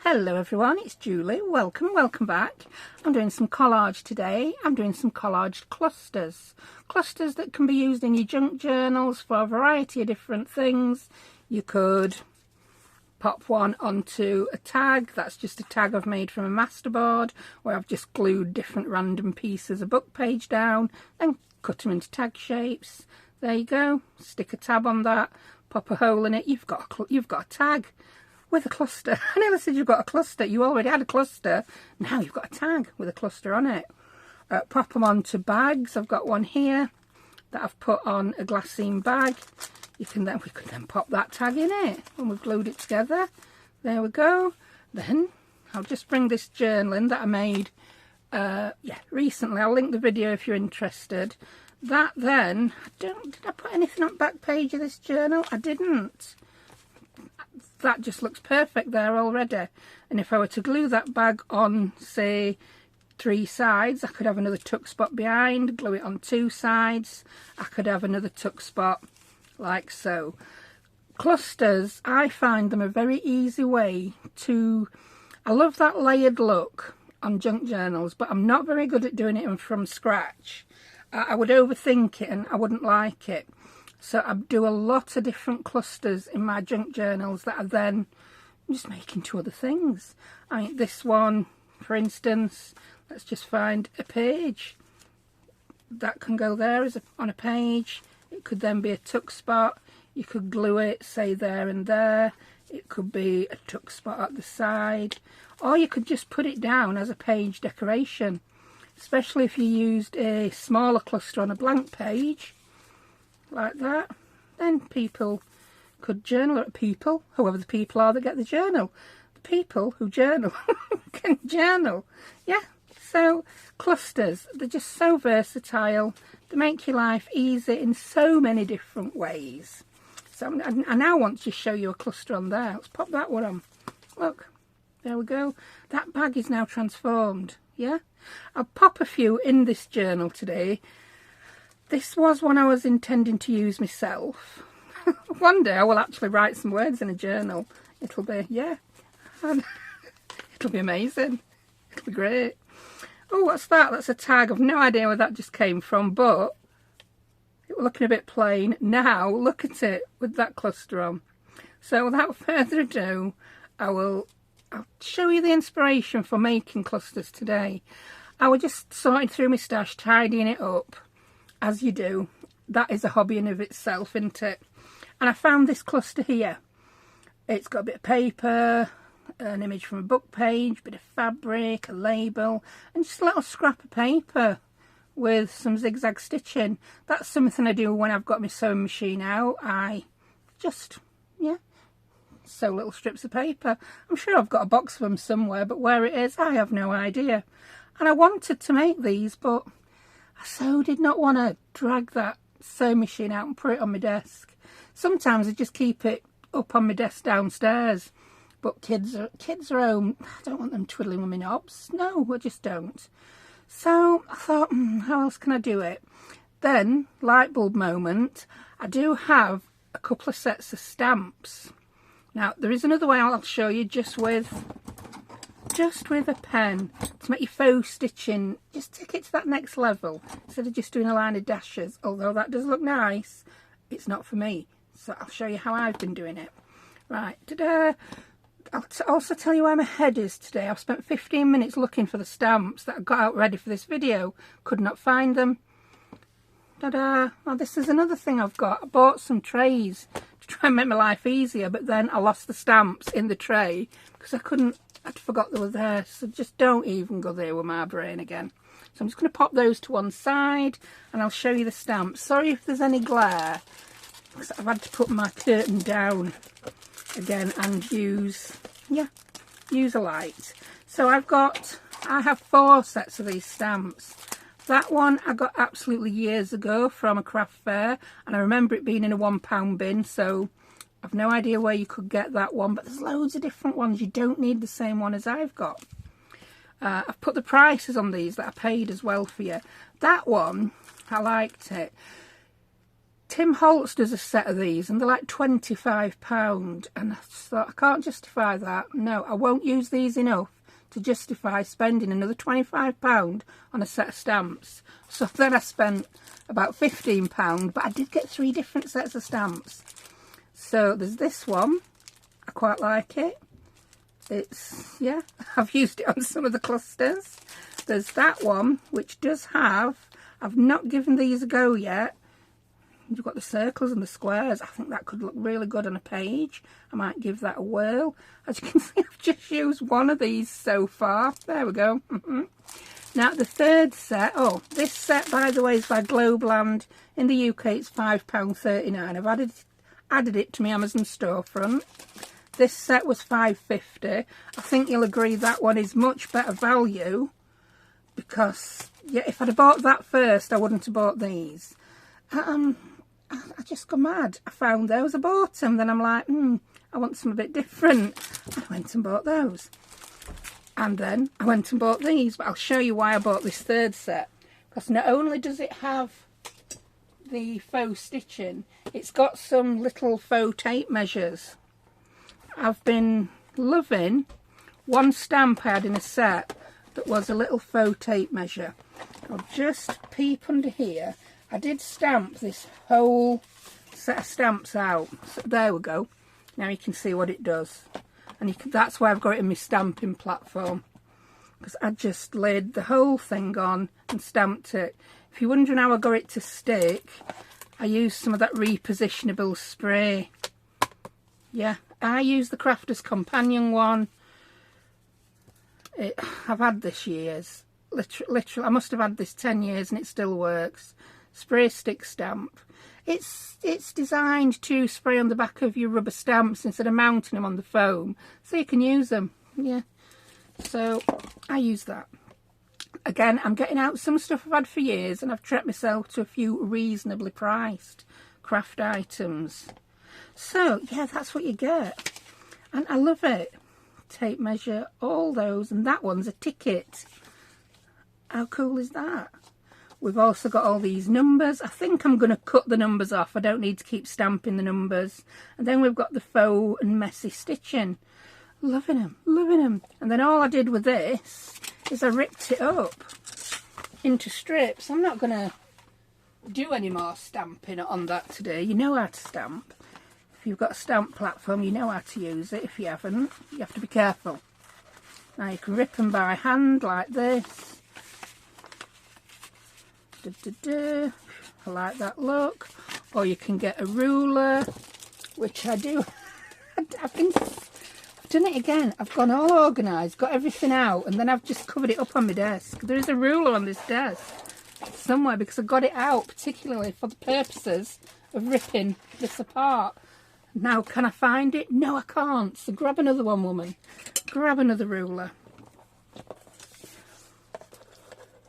Hello everyone, it's Julie. Welcome back. I'm doing some collage today. I'm doing some collage clusters. Clusters that can be used in your junk journals for a variety of different things. You could pop one onto a tag. That's just a tag I've made from a masterboard where I've just glued different random pieces of book page down and cut them into tag shapes. There you go. Stick a tab on that, pop a hole in it. You've got a tag. With a cluster. I never said you've got a cluster. You already had a cluster. Now you've got a tag with a cluster on it. Pop them onto bags. I've got one here that I've put on a glassine bag. We can then pop that tag in it when we've glued it together. There we go. Then I'll just bring this journal in that I made recently. I'll link the video if you're interested. That then, did I put anything on the back page of this journal? I didn't. That just looks perfect there already, and if I were to glue that bag on, say, 3 sides, I could have another tuck spot behind, glue it on 2 sides, I could have another tuck spot like so. Clusters, I find them a very easy way to, I love that layered look on junk journals, but I'm not very good at doing it from scratch. I would overthink it and I wouldn't like it. So I do a lot of different clusters in my junk journals that I then just make into other things. I mean, this one, for instance, let's just find a page. That can go there on a page. It could then be a tuck spot. You could glue it, say, there and there. It could be a tuck spot at the side. Or you could just put it down as a page decoration, especially if you used a smaller cluster on a blank page. Like that, then people could journal at people, whoever the people are that get the journal. The people who journal can journal. Yeah, so clusters, they're just so versatile. They make your life easy in so many different ways. So I now want to show you a cluster on there. Let's pop that one on. Look, there we go. That bag is now transformed. Yeah, I'll pop a few in this journal today. This was one I was intending to use myself. One day I will actually write some words in a journal. It'll be, yeah, it'll be amazing. It'll be great. Oh, what's that? That's a tag. I've no idea where that just came from, but it was looking a bit plain. Now, look at it with that cluster on. So without further ado, I'll show you the inspiration for making clusters today. I was just sorting through my stash, tidying it up. As you do. That is a hobby in of itself, isn't it? And I found this cluster here. It's got a bit of paper, an image from a book page, a bit of fabric, a label, and just a little scrap of paper with some zigzag stitching. That's something I do when I've got my sewing machine out. I just, sew little strips of paper. I'm sure I've got a box of them somewhere, but where it is, I have no idea. And I wanted to make these, but I so did not want to drag that sewing machine out and put it on my desk. Sometimes I just keep it up on my desk downstairs. But kids are home. I don't want them twiddling with my knobs. No, I just don't. So I thought, how else can I do it? Then, light bulb moment, I do have a couple of sets of stamps. Now, there is another way I'll show you just with a pen to make your faux stitching, just take it to that next level instead of just doing a line of dashes. Although that does look nice, it's not for me. So I'll show you how I've been doing it. Right, ta-da! I'll also tell you where my head is today. I've spent 15 minutes looking for the stamps that I got out ready for this video. Could not find them. Ta-da! Well, this is another thing I've got. I bought some trays to try and make my life easier, but then I lost the stamps in the tray because I'd forgot they were there. So just don't even go there with my brain again. So I'm just going to pop those to one side and I'll show you the stamps. Sorry if there's any glare, because I've had to put my curtain down again and use a light. So I have 4 sets of these stamps. That one I got absolutely years ago from a craft fair, and I remember it being in a £1 bin, so I've no idea where you could get that one, but there's loads of different ones. You don't need the same one as I've got. I've put the prices on these that I paid as well for you. That one, I liked it. Tim Holtz does a set of these and they're like £25, and I just thought, I can't justify that. No, I won't use these enough to justify spending another £25 on a set of stamps. So then I spent about £15, but I did get 3 different sets of stamps. So there's this one, I quite like it. It's, yeah, I've used it on some of the clusters. There's that one, which does have, I've not given these a go yet. You've got the circles and the squares. I think that could look really good on a page. I might give that a whirl. As you can see, I've just used one of these so far. There we go. Now the third set, oh, this set, by the way, is by Globeland. In the UK it's £5.39. I've added it to my Amazon storefront. This set was £5.50. I think you'll agree that one is much better value, because yeah, if I'd have bought that first, I wouldn't have bought these. I just got mad. I found those, I bought them. Then I'm like, I want some a bit different. I went and bought those. And then I went and bought these. But I'll show you why I bought this third set. Because not only does it have the faux stitching, it's got some little faux tape measures. I've been loving one stamp I had in a set that was a little faux tape measure. I'll just peep under here. I did stamp this whole set of stamps out. So there we go. Now you can see what it does. And that's why I've got it in my stamping platform. Because I just laid the whole thing on and stamped it. If you're wondering how I got it to stick, I used some of that repositionable spray. Yeah, I used the Crafter's Companion one. I've had this years. Literally, I must have had this 10 years and it still works. Spray stick stamp. It's designed to spray on the back of your rubber stamps instead of mounting them on the foam, so you can use them. Yeah, so I use that. Again, I'm getting out some stuff I've had for years, and I've treated myself to a few reasonably priced craft items. So yeah, that's what you get, and I love it. Tape measure, all those, and that one's a ticket. How cool is that? We've also got all these numbers. I think I'm going to cut the numbers off. I don't need to keep stamping the numbers. And then we've got the faux and messy stitching. Loving them, loving them. And then all I did with this is I ripped it up into strips. I'm not going to do any more stamping on that today. You know how to stamp. If you've got a stamp platform, you know how to use it. If you haven't, you have to be careful. Now you can rip them by hand like this. I like that look. Or you can get a ruler, which I do. I've done it again. I've gone all organised, got everything out, and then I've just covered it up on my desk. There is a ruler on this desk somewhere because I got it out particularly for the purposes of ripping this apart. Now, can I find it? No, I can't. So grab another one, woman. Grab another ruler.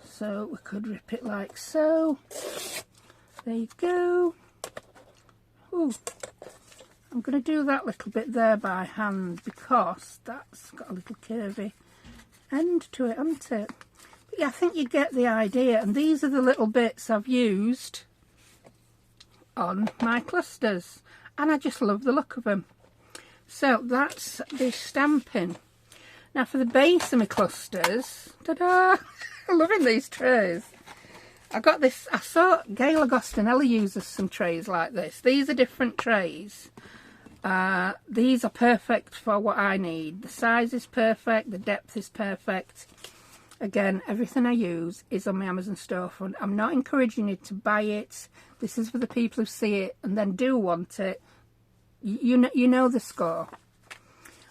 So we could rip it like so. There you go. Ooh. I'm going to do that little bit there by hand because that's got a little curvy end to it, hasn't it? But yeah, I think you get the idea. And these are the little bits I've used on my clusters. And I just love the look of them. So that's the stamping. Now for the base of my clusters, ta-da! I'm loving these trays. I got this, I saw Gail Agostinelli uses some trays like this. These are different trays. These are perfect for what I need. The size is perfect, the depth is perfect. Again, everything I use is on my Amazon storefront. I'm not encouraging you to buy it. This is for the people who see it and then do want it. You know the score.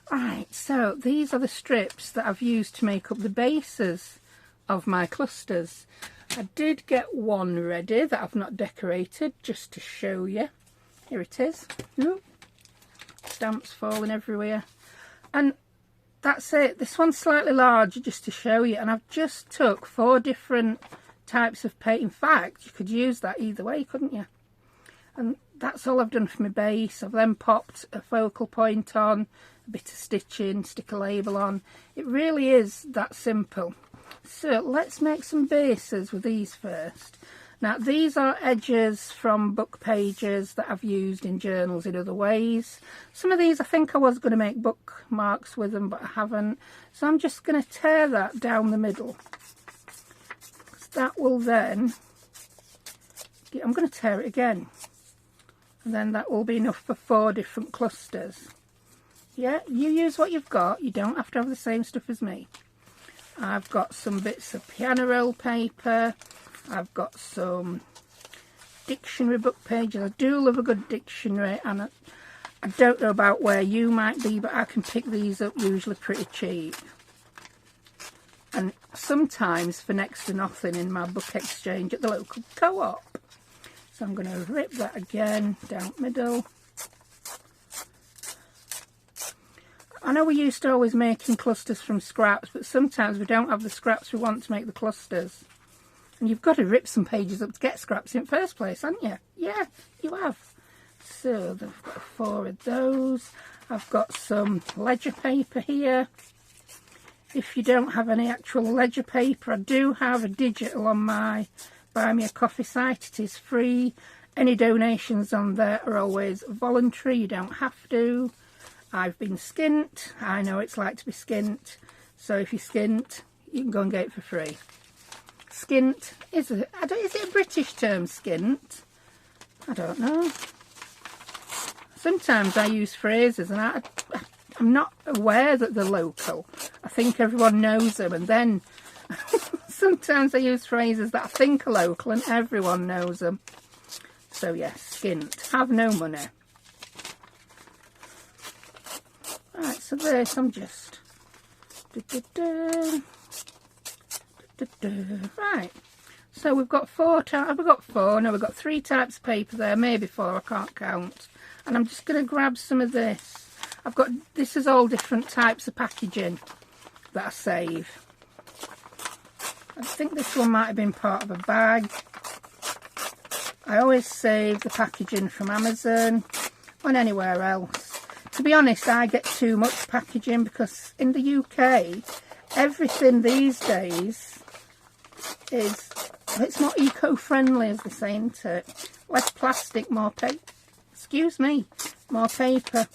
Right, so these are the strips that I've used to make up the bases of my clusters. I did get one ready that I've not decorated, just to show you. Here it is. Ooh. Stamps falling everywhere. And that's it. This one's slightly larger just to show you. And I've just took 4 different types of paint. In fact, you could use that either way, couldn't you? And that's all I've done for my base. I've then popped a focal point on, a bit of stitching, stick a label on. It really is that simple. So let's make some bases with these first. Now these are edges from book pages that I've used in journals in other ways. Some of these I think I was going to make bookmarks with them, but I haven't. So I'm just going to tear that down the middle. That will then, I'm going to tear it again. And then that will be enough for 4 different clusters. Yeah, you use what you've got. You don't have to have the same stuff as me. I've got some bits of piano roll paper. I've got some dictionary book pages. I do love a good dictionary, and I don't know about where you might be, but I can pick these up usually pretty cheap. And sometimes for next to nothing in my book exchange at the local co-op. So I'm going to rip that again down the middle. I know we used to always making clusters from scraps, but sometimes we don't have the scraps we want to make the clusters. And you've got to rip some pages up to get scraps in the first place, haven't you? Yeah, you have. So I've got 4 of those. I've got some ledger paper here. If you don't have any actual ledger paper, I do have a digital on my Buy Me a Coffee site. It is free. Any donations on there are always voluntary. You don't have to. I've been skint. I know it's like to be skint. So if you're skint, you can go and get it for free. Skint, is it a British term, skint? I don't know. Sometimes I use phrases and I'm not aware that they're local. I think everyone knows them, and then sometimes I use phrases that I think are local and everyone knows them. So yes, skint. Have no money. Right, so this I'm just right. So we've got 4 types. We've got 4. No, we've got 3 types of paper there, maybe 4. I can't count. And I'm just going to grab some of this. This is all different types of packaging that I save. I think this one might have been part of a bag. I always save the packaging from Amazon or anywhere else. To be honest, I get too much packaging because in the UK, everything these days is, it's not eco-friendly, as they say, isn't it? Less plastic, more paper. Excuse me, more paper.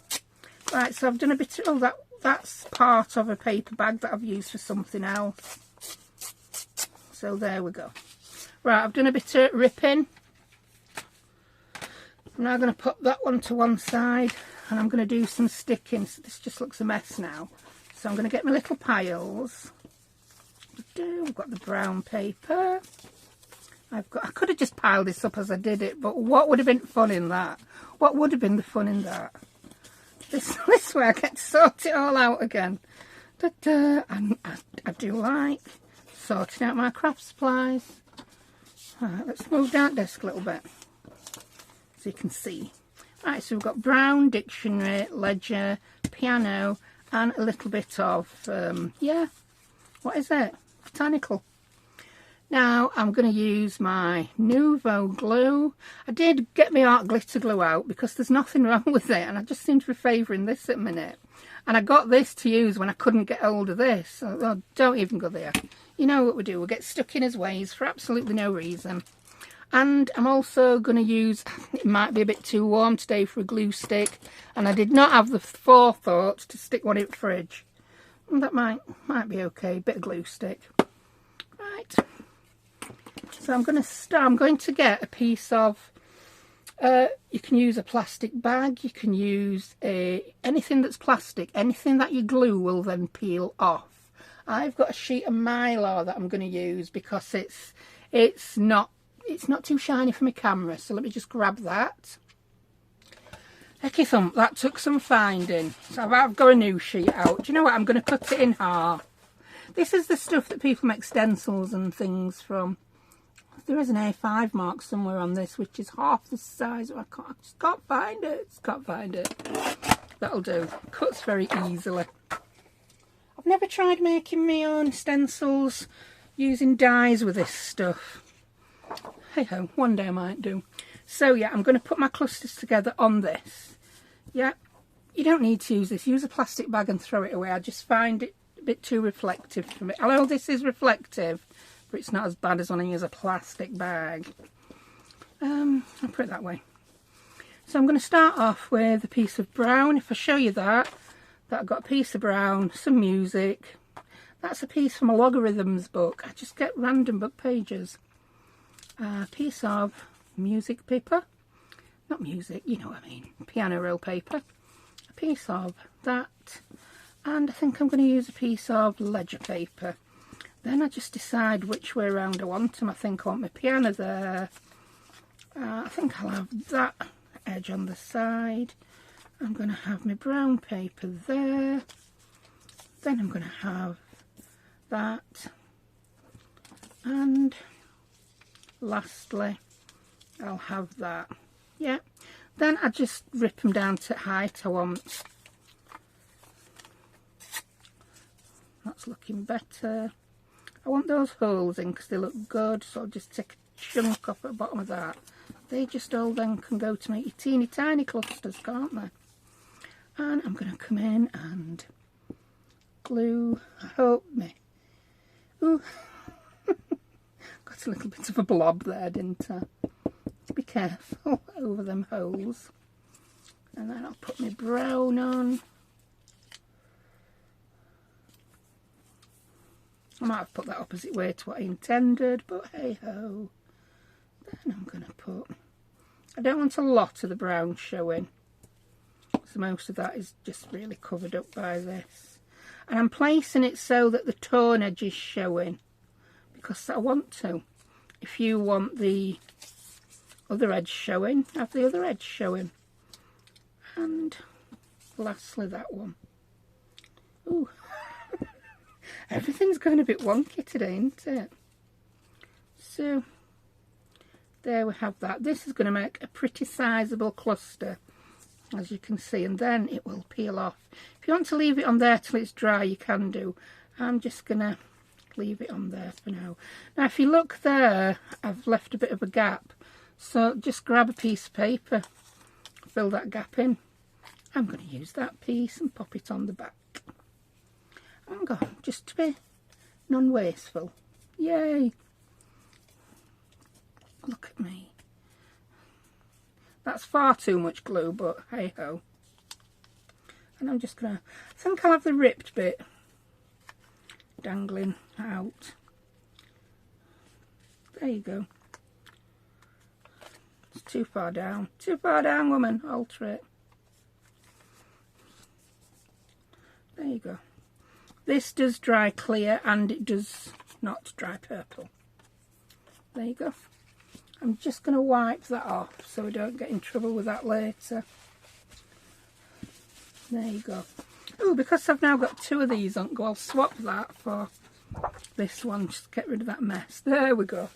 Right, so I've done a bit of, that's part of a paper bag that I've used for something else. So there we go. Right, I've done a bit of ripping. I'm now going to put that one to one side, and I'm going to do some sticking. So this just looks a mess now. So I'm going to get my little piles. I've got the brown paper. I could have just piled this up as I did it, but what would have been fun in that? What would have been the fun in that? This way I get to sort it all out again. And I do like sorting out my craft supplies. Right, let's move that desk a little bit so you can see. Right, so we've got brown, dictionary, ledger, piano, and a little bit of, yeah, what is it? Botanical. Now I'm going to use my Nouveau glue. I did get my art glitter glue out because there's nothing wrong with it, and I just seem to be favouring this at the minute. And I got this to use when I couldn't get hold of this. So, oh, don't even go there. You know what we do, we'll get stuck in his ways for absolutely no reason. And I'm also going to use, it might be a bit too warm today for a glue stick, and I did not have the forethought to stick one in the fridge. That might be okay, bit of glue stick. Right. So I'm going to get a piece of, you can use a plastic bag, you can use anything that's plastic, anything that you glue will then peel off. I've got a sheet of Mylar that I'm going to use because it's not too shiny for my camera, so let me just grab that. Hecky thump, that took some finding. So I've got a new sheet out. Do you know what? I'm going to cut it in half. This is the stuff that people make stencils and things from. There is an A5 mark somewhere on this, which is half the size. I just can't find it. Can't find it. That'll do. Cuts very easily. I've never tried making my own stencils using dyes with this stuff. Hey ho, one day I might do. So yeah, I'm going to put my clusters together on this. Yeah, you don't need to use this. Use a plastic bag and throw it away. I just find it a bit too reflective for me. Although this is reflective, but it's not as bad as when I use a plastic bag. I'll put it that way. So I'm going to start off with a piece of brown. If I show you that I've got a piece of brown, some music. That's a piece from a logarithms book. I just get random book pages. A piece of music paper. Not music, you know what I mean. Piano roll paper. A piece of that. And I think I'm going to use a piece of ledger paper. Then I just decide which way around I want them. I think I want my piano there. I think I'll have that edge on the side. I'm going to have my brown paper there. Then I'm going to have that. And lastly, I'll have that. Yeah. Then I just rip them down to height I want. That's looking better. I want those holes in because they look good, so I'll just take a chunk off at the bottom of that. They just all then can go to make your teeny tiny clusters, can't they? And I'm going to come in and glue. I hope me. Ooh, got a little bit of a blob there, didn't I? Be careful over them holes. And then I'll put my brown on. I might have put that opposite way to what I intended, but hey ho. Then I'm going to put, I don't want a lot of the brown showing, so most of that is just really covered up by this. And I'm placing it so that the tone edge is showing, because I want to. If you want the other edge showing, have the other edge showing. And lastly that one. Ooh. Everything's going a bit wonky today, isn't it? So, there we have that. This is going to make a pretty sizable cluster, as you can see, and then it will peel off. If you want to leave it on there till it's dry, you can do. I'm just going to leave it on there for now. Now, if you look there, I've left a bit of a gap. So, just grab a piece of paper, fill that gap in. I'm going to use that piece and pop it on the back. I'm going just to be non-wasteful. Yay! Look at me. That's far too much glue, but hey ho. And I'm just gonna, I think I'll have the ripped bit dangling out. There you go. It's too far down. Too far down, woman. Alter it. There you go. This does dry clear and it does not dry purple. There you go. I'm just going to wipe that off so we don't get in trouble with that later. There you go. Oh, because I've now got two of these on go, I'll swap that for this one, just get rid of that mess. There we go.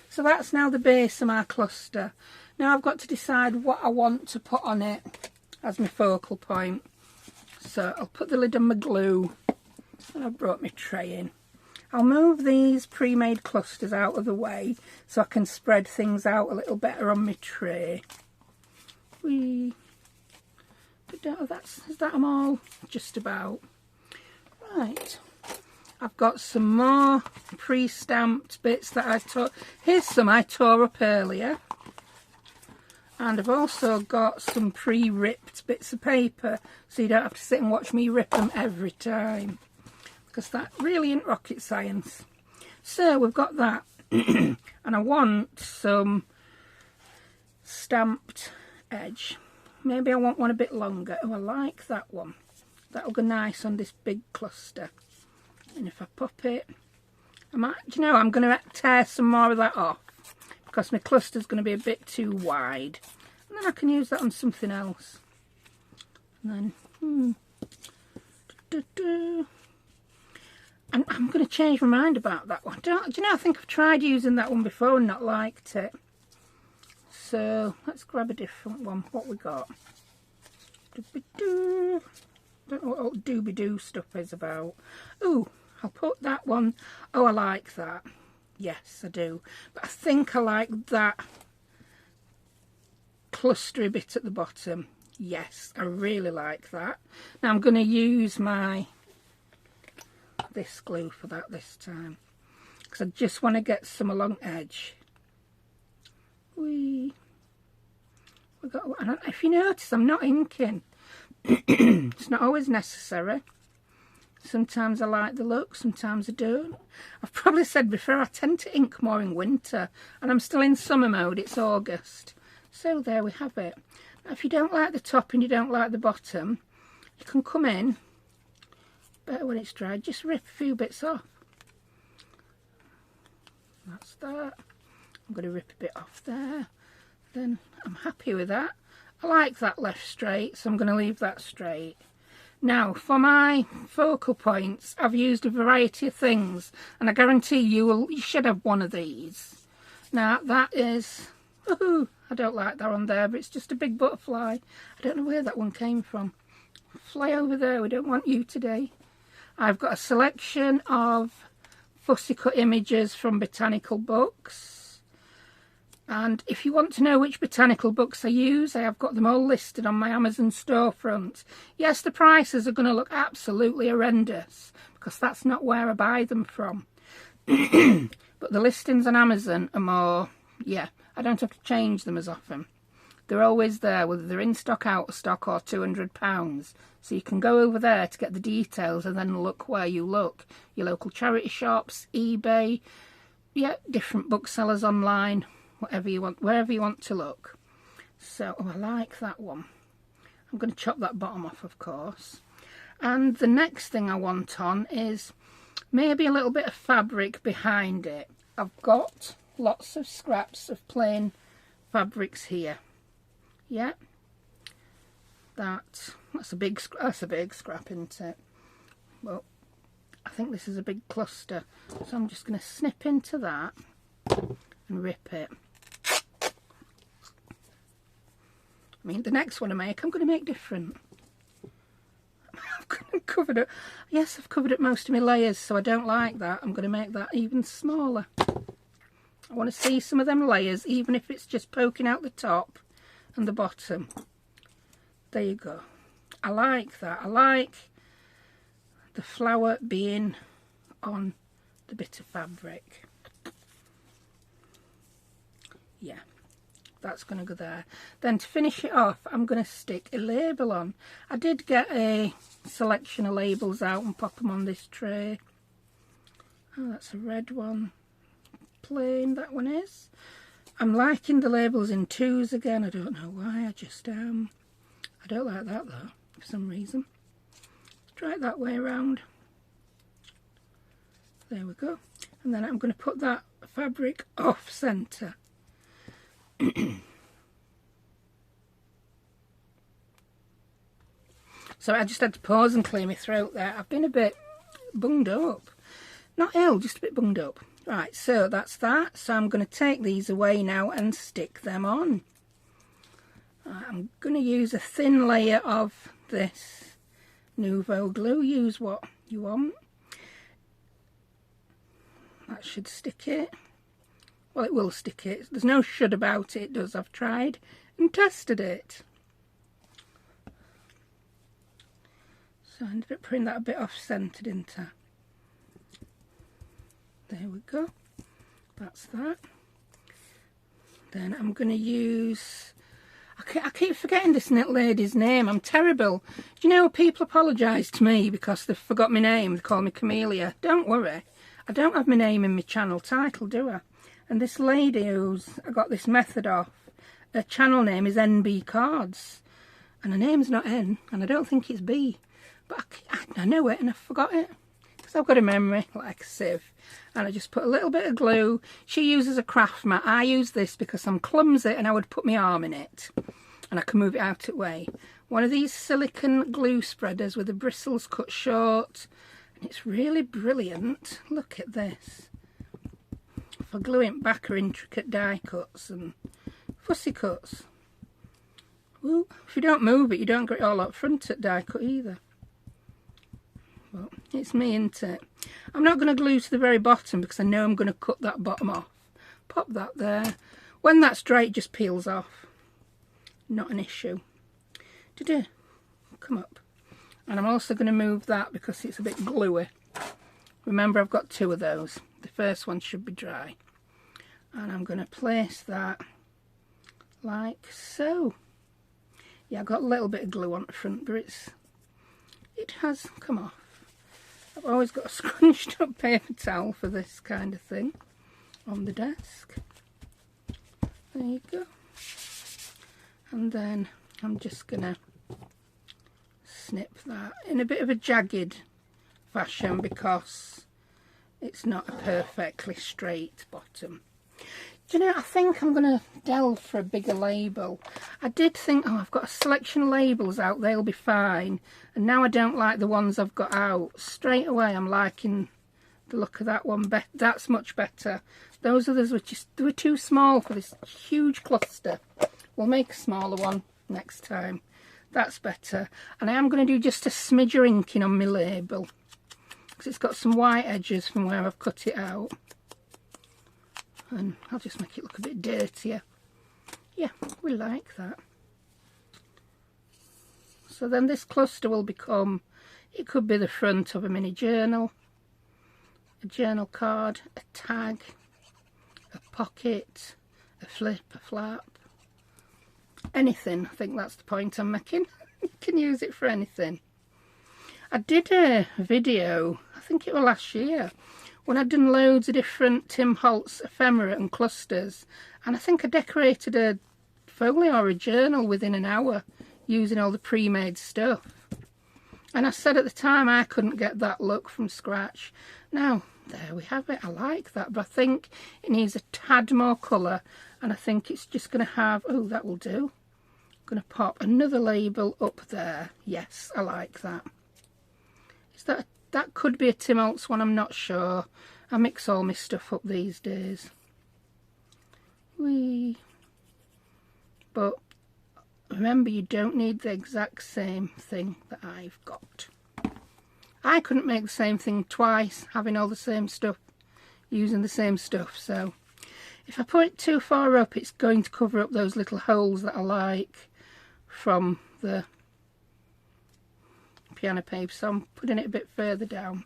So that's now the base of my cluster. Now I've got to decide what I want to put on it as my focal point. So I'll put the lid on my glue. And I've brought my tray in. I'll move these pre-made clusters out of the way so I can spread things out a little better on my tray. Is that them all? Just about. Right. I've got some more pre-stamped bits that I tore. Here's some I tore up earlier. And I've also got some pre-ripped bits of paper so you don't have to sit and watch me rip them every time. Because that really isn't rocket science. So we've got that. And I want some stamped edge. Maybe I want one a bit longer. Oh, I like that one. That'll go nice on this big cluster. And if I pop it, I might, do you know, I'm going to tear some more of that off. Because my cluster's going to be a bit too wide. And then I can use that on something else. And then, And I'm going to change my mind about that one. Do you know, I think I've tried using that one before and not liked it. So, let's grab a different one. What we got? Don't know what doobie-doo stuff is about. Ooh, I'll put that one. Oh, I like that. Yes, I do. But I think I like that clustery bit at the bottom. Yes, I really like that. Now I'm going to use my this glue for that this time. because I just want to get some along edge. We got, I don't know if you notice, I'm not inking. It's not always necessary. Sometimes I like the look, sometimes I don't. I've probably said before, I tend to ink more in winter, and I'm still in summer mode. It's August. So there we have it. Now, if you don't like the top and you don't like the bottom, you can come in, better when it's dry, just rip a few bits off. That's that. I'm going to rip a bit off there. Then I'm happy with that. I like that left straight, so I'm going to leave that straight. Now, for my focal points, I've used a variety of things, and I guarantee you should have one of these. Now, that is, woohoo, I don't like that one there, but it's just a big butterfly. I don't know where that one came from. Fly over there, we don't want you today. I've got a selection of fussy cut images from botanical books. And if you want to know which botanical books I use, I have got them all listed on my Amazon storefront. Yes, the prices are going to look absolutely horrendous, because that's not where I buy them from. But the listings on Amazon are more, yeah, I don't have to change them as often. They're always there, whether they're in stock, out of stock, or £200. So you can go over there to get the details and then look where you look. Your local charity shops, eBay, yeah, different booksellers online. Whatever you want, wherever you want to look. So, oh, I like that one. I'm going to chop that bottom off, of course. And the next thing I want on is maybe a little bit of fabric behind it. I've got lots of scraps of plain fabrics here. Yeah, that's a big scrap, isn't it? Well, I think this is a big cluster, so I'm just going to snip into that and rip it. I mean, the next one I make, I'm going to make different. I've covered it. Yes, I've covered up most of my layers, so I don't like that. I'm going to make that even smaller. I want to see some of them layers, even if it's just poking out the top and the bottom. There you go. I like that. I like the flower being on the bit of fabric. Yeah. That's going to go there. Then to finish it off, I'm going to stick a label on. I did get a selection of labels out and pop them on this tray. Oh, that's a red one. Plain, that one is. I'm liking the labels in twos again. I don't know why, I just am. I don't like that though, for some reason. Try it that way around. There we go. And then I'm going to put that fabric off centre. So I just had to pause and clear my throat there. I've been a bit bunged up. Not ill, just a bit bunged up. Right, so that's that. So I'm going to take these away now and stick them on. I'm going to use a thin layer of this Nouveau glue. Use what you want. That should stick it. Well, it will stick it. There's no should about it. It does. I've tried and tested it. So I ended up putting that a bit off-centred into. There we go. That's that. Then I'm going to use... I keep forgetting this lady's name. I'm terrible. Do you know, people apologise to me because they've forgot my name. They call me Camelia. Don't worry. I don't have my name in my channel title, do I? And this lady who's I got this method off, her channel name is NB Cards. And her name's not N, and I don't think it's B. But I know it and I forgot it. Because I've got a memory like a sieve. And I just put a little bit of glue. She uses a craft mat. I use this because I'm clumsy and I would put my arm in it. And I can move it out of the way. One of these silicone glue spreaders with the bristles cut short. And it's really brilliant. Look at this. For gluing back her intricate die cuts and fussy cuts. Ooh, if you don't move it, you don't get it all up front at die cut either. Well, it's me, isn't it? I'm not going to glue to the very bottom because I know I'm going to cut that bottom off. Pop that there. When that's dry, it just peels off. Not an issue. Come up. And I'm also going to move that because it's a bit gluey. Remember, I've got two of those. The first one should be dry. And I'm going to place that like so. Yeah, I got a little bit of glue on the front, but it has come off. I've always got a scrunched up paper towel for this kind of thing on the desk. There you go. And then I'm just going to snip that in a bit of a jagged fashion because it's not a perfectly straight bottom. Do you know, I think I'm going to delve for a bigger label. I did think, oh, I've got a selection of labels out, they'll be fine. And now I don't like the ones I've got out. Straight away I'm liking the look of that one. That's much better. Those others they were too small for this huge cluster. We'll make a smaller one next time. That's better. And I am going to do just a smidge of inking on my label, because it's got some white edges from where I've cut it out. And I'll just make it look a bit dirtier. Yeah, we like that. So then this cluster will become, it could be the front of a mini journal, a journal card, a tag, a pocket, a flip, a flap, anything. I think that's the point I'm making. You can use it for anything. I did a video, I think it was last year, when I'd done loads of different Tim Holtz ephemera and clusters, and I think I decorated a folio or a journal within an hour using all the pre-made stuff. And I said at the time I couldn't get that look from scratch. Now there we have it. I like that, but I think it needs a tad more colour, and I think it's just going to have, oh, that will do. I'm going to pop another label up there. Yes, I like that. Is that that could be a Tim Holtz one, I'm not sure. I mix all my stuff up these days. Whee. But remember, you don't need the exact same thing that I've got. I couldn't make the same thing twice, having all the same stuff, using the same stuff. So if I put it too far up, it's going to cover up those little holes that I like from the piano paper, so I'm putting it a bit further down.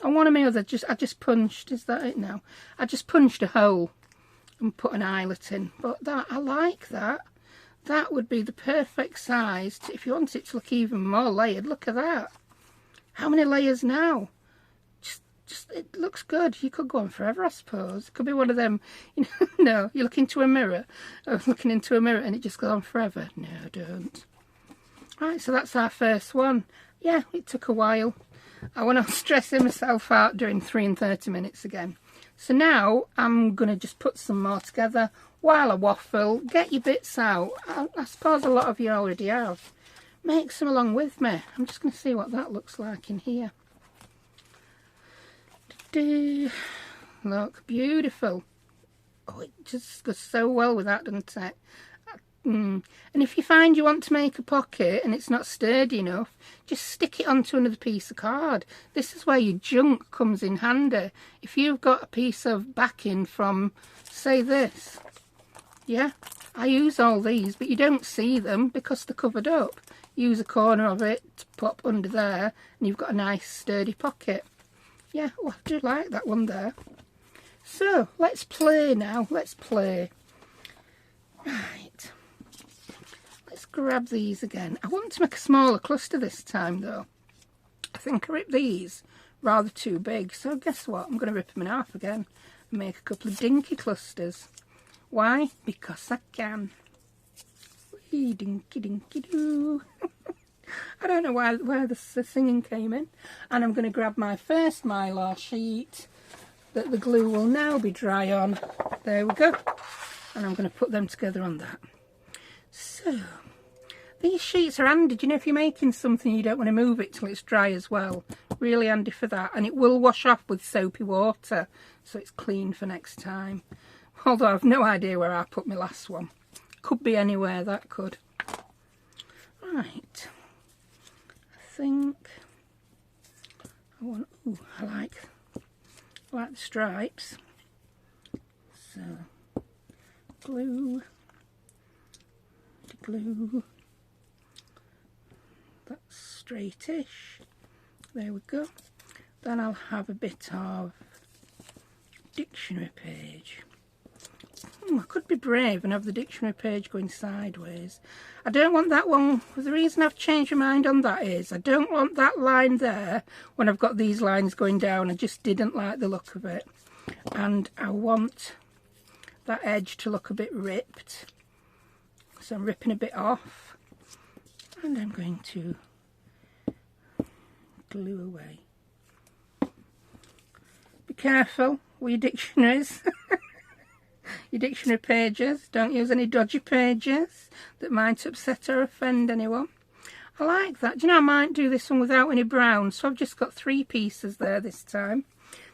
On one of my other, I just punched, is that it now? I just punched a hole and put an eyelet in, but that, I like that. That would be the perfect size if you want it to look even more layered. Look at that. How many layers now? Just it looks good. You could go on forever, I suppose. It could be one of them, you know, no, you look into a mirror. I was looking into a mirror and it just goes on forever. No, don't. Right, so that's our first one. Yeah, it took a while. I went on stressing myself out doing 3 and 30 minutes again. So now I'm going to just put some more together while I waffle. Get your bits out. I suppose a lot of you already have. Make some along with me. I'm just going to see what that looks like in here. Look, beautiful. Oh, it just goes so well with that, doesn't it? And if you find you want to make a pocket and it's not sturdy enough, just stick it onto another piece of card. This is where your junk comes in handy. If you've got a piece of backing from, say, this, yeah, I use all these, but you don't see them because they're covered up. Use a corner of it to pop under there and you've got a nice sturdy pocket. Yeah, oh, I do like that one there. So let's play now. Let's play. Right. Let's grab these again. I want to make a smaller cluster this time though. I think I ripped these rather too big. So guess what? I'm going to rip them in half again and make a couple of dinky clusters. Why? Because I can. Wee dinky dinky doo. I don't know where the singing came in. And I'm going to grab my first Mylar sheet that the glue will now be dry on. There we go. And I'm going to put them together on that. So, these sheets are handy. Do you know, if you're making something you don't want to move it till it's dry as well, really handy for that. And it will wash off with soapy water, so it's clean for next time. Although I've no idea where I put my last one. Could be anywhere, that could. Right. I think I want, ooh, I like the stripes. So, glue, that's straightish. There we go. Then I'll have a bit of dictionary page. I could be brave and have the dictionary page going sideways. I don't want that one. The reason I've changed my mind on that is I don't want that line there when I've got these lines going down. I just didn't like the look of it. And I want that edge to look a bit ripped. So I'm ripping a bit off. And I'm going to glue away. Be careful with your dictionaries. Your dictionary pages. Don't use any dodgy pages that might upset or offend anyone. I like that. Do you know, I might do this one without any brown, so I've just got 3 pieces there this time.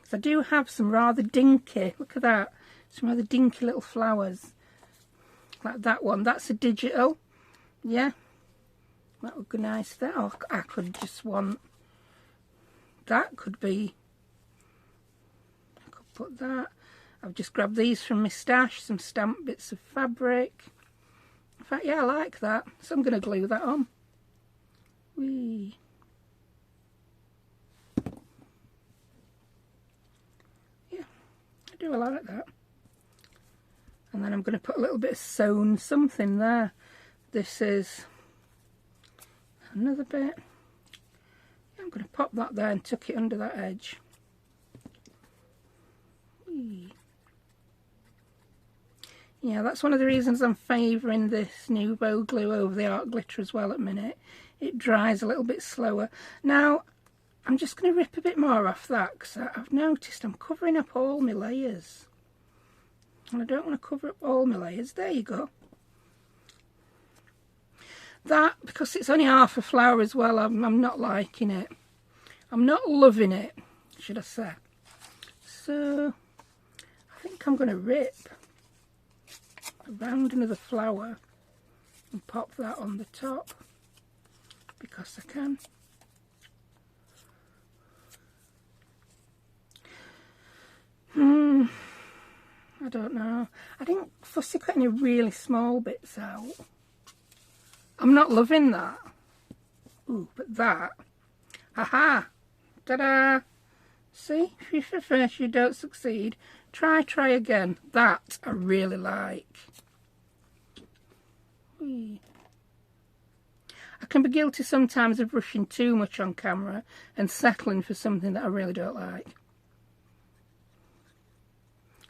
Because I do have some rather dinky, look at that, some rather dinky little flowers. Like that one. That's a digital. Yeah. That would go nice there. Oh, I could just want, that could be, I could put that. I've just grabbed these from my stash, some stamped bits of fabric. In fact, yeah, I like that. So I'm going to glue that on. Whee. Yeah, I do like that. And then I'm going to put a little bit of sewn something there. This is another bit. I'm going to pop that there and tuck it under that edge. Whee. Yeah, that's one of the reasons I'm favouring this Nuvo glue over the art glitter as well at the minute. It dries a little bit slower. Now, I'm just going to rip a bit more off that because I've noticed I'm covering up all my layers. And I don't want to cover up all my layers. There you go. That, because it's only half a flower as well, I'm not liking it. I'm not loving it, should I say. So, I think I'm going to rip around another flower and pop that on the top because I can. I don't know. I didn't fussy cut any really small bits out. I'm not loving that. Ooh, but that. Aha! Ta-da! See? If you for first you don't succeed, try again. That I really like. Whee. I can be guilty sometimes of rushing too much on camera and settling for something that I really don't like.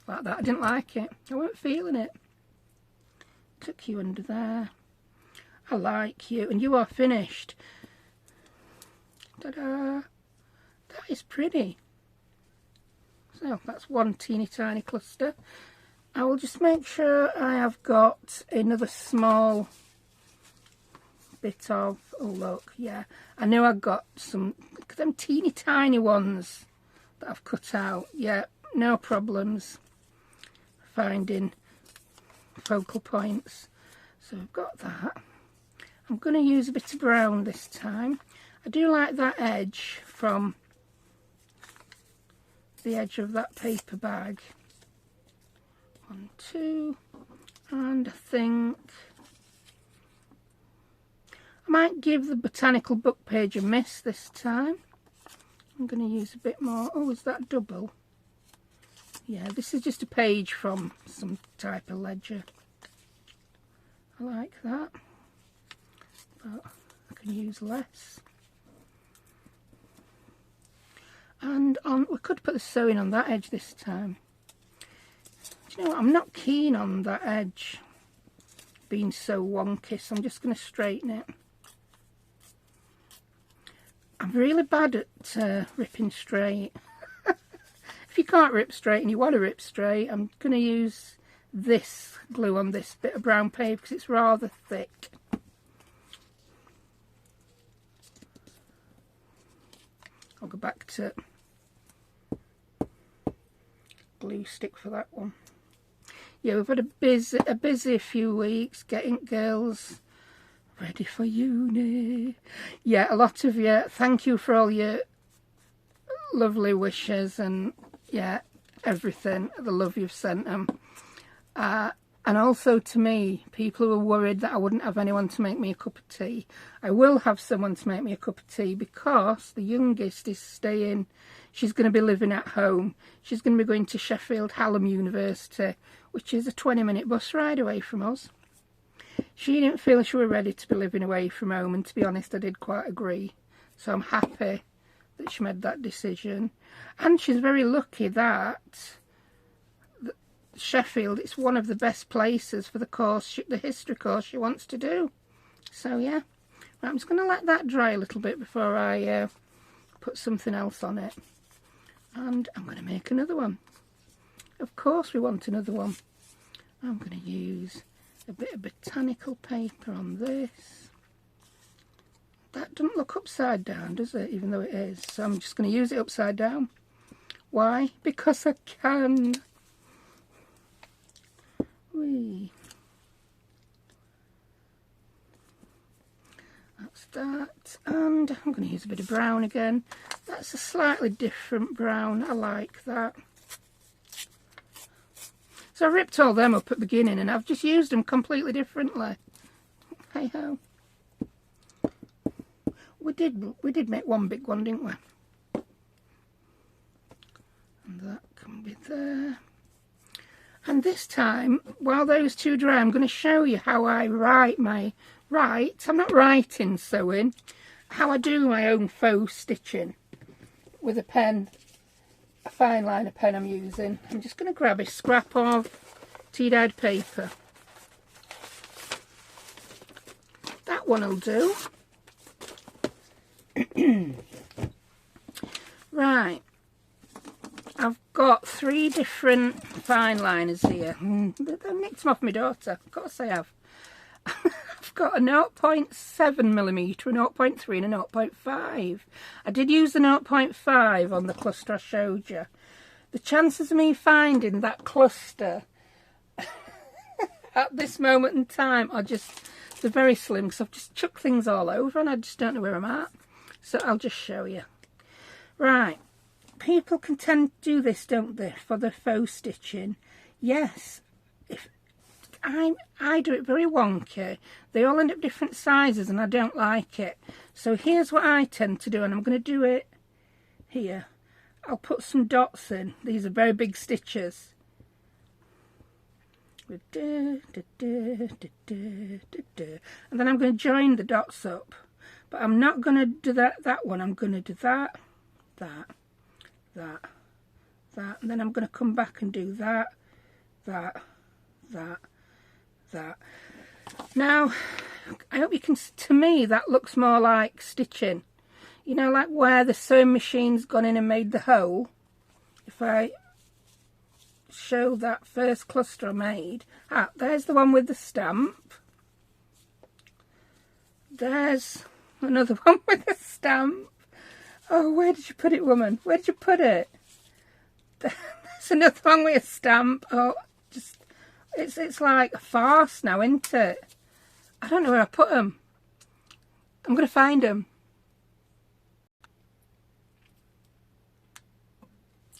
Like that, I didn't like it. I weren't feeling it. Tuck you under there. I like you, and you are finished. Ta-da! That is pretty. So that's one teeny tiny cluster. I will just make sure I have got another small bit of, oh look, yeah, I know I've got some, them teeny tiny ones that I've cut out. Yeah, no problems finding focal points. So I've got that. I'm going to use a bit of brown this time. I do like that edge from the edge of that paper bag. 1, 2, and I think I might give the botanical book page a miss this time. I'm going to use a bit more. Oh, is that double? Yeah, this is just a page from some type of ledger. I like that, but I can use less. And on, we could put the sewing on that edge this time. Do you know what? I'm not keen on that edge being so wonky, so I'm just going to straighten it. I'm really bad at ripping straight. If you can't rip straight and you want to rip straight, I'm going to use this glue on this bit of brown paper because it's rather thick. I'll go back to glue stick for that one. Yeah, we've had a busy few weeks getting girls ready for uni. Yeah, a lot of you, thank you for all your lovely wishes and yeah, everything, the love you've sent them. And also to me, people were worried that I wouldn't have anyone to make me a cup of tea. I will have someone to make me a cup of tea because the youngest is staying. She's going to be living at home. She's going to be going to Sheffield Hallam University, which is a 20-minute bus ride away from us. She didn't feel she was ready to be living away from home, and to be honest, I did quite agree. So I'm happy that she made that decision. And she's very lucky that Sheffield, it's one of the best places for the course, the history course she wants to do. So yeah, right, I'm just going to let that dry a little bit before I put something else on it. And I'm going to make another one. Of course we want another one. I'm going to use a bit of botanical paper on this. That doesn't look upside down, does it? Even though it is. So I'm just going to use it upside down. Why? Because I can. Whee. That's that. And I'm going to use a bit of brown again. That's a slightly different brown. I like that. So I ripped all them up at the beginning and I've just used them completely differently. Hey ho. We did make one big one, didn't we? And that can be there. And this time, while those two dry, I'm going to show you how I write I'm not writing sewing, how I do my own faux stitching with a pen, a fine liner pen I'm using. I'm just going to grab a scrap of tea-dyed paper. That one will do. Right. I've got 3 different fine liners here. They nicked them off my daughter. Of course I have. I've got a 0.7mm, a 0.3 and a 0.5. I did use the 0.5 on the cluster I showed you. The chances of me finding that cluster at this moment in time are they're very slim because I've just chucked things all over and I just don't know where I'm at. So I'll just show you. Right. People can tend to do this, don't they, for the faux stitching? Yes. If I do it very wonky. They all end up different sizes and I don't like it. So here's what I tend to do, and I'm going to do it here. I'll put some dots in. These are very big stitches. And then I'm going to join the dots up. But I'm not going to do that one. I'm going to do that, and then I'm going to come back and do that. Now, I hope you can, to me, that looks more like stitching. You know, like where the sewing machine's gone in and made the hole. If I show that first cluster I made. There's the one with the stamp. There's another one with the stamp. Oh, where did you put it, woman? Where did you put it? There's another one with a stamp. Oh, it's like a farce now, isn't it? I don't know where I put them. I'm going to find them.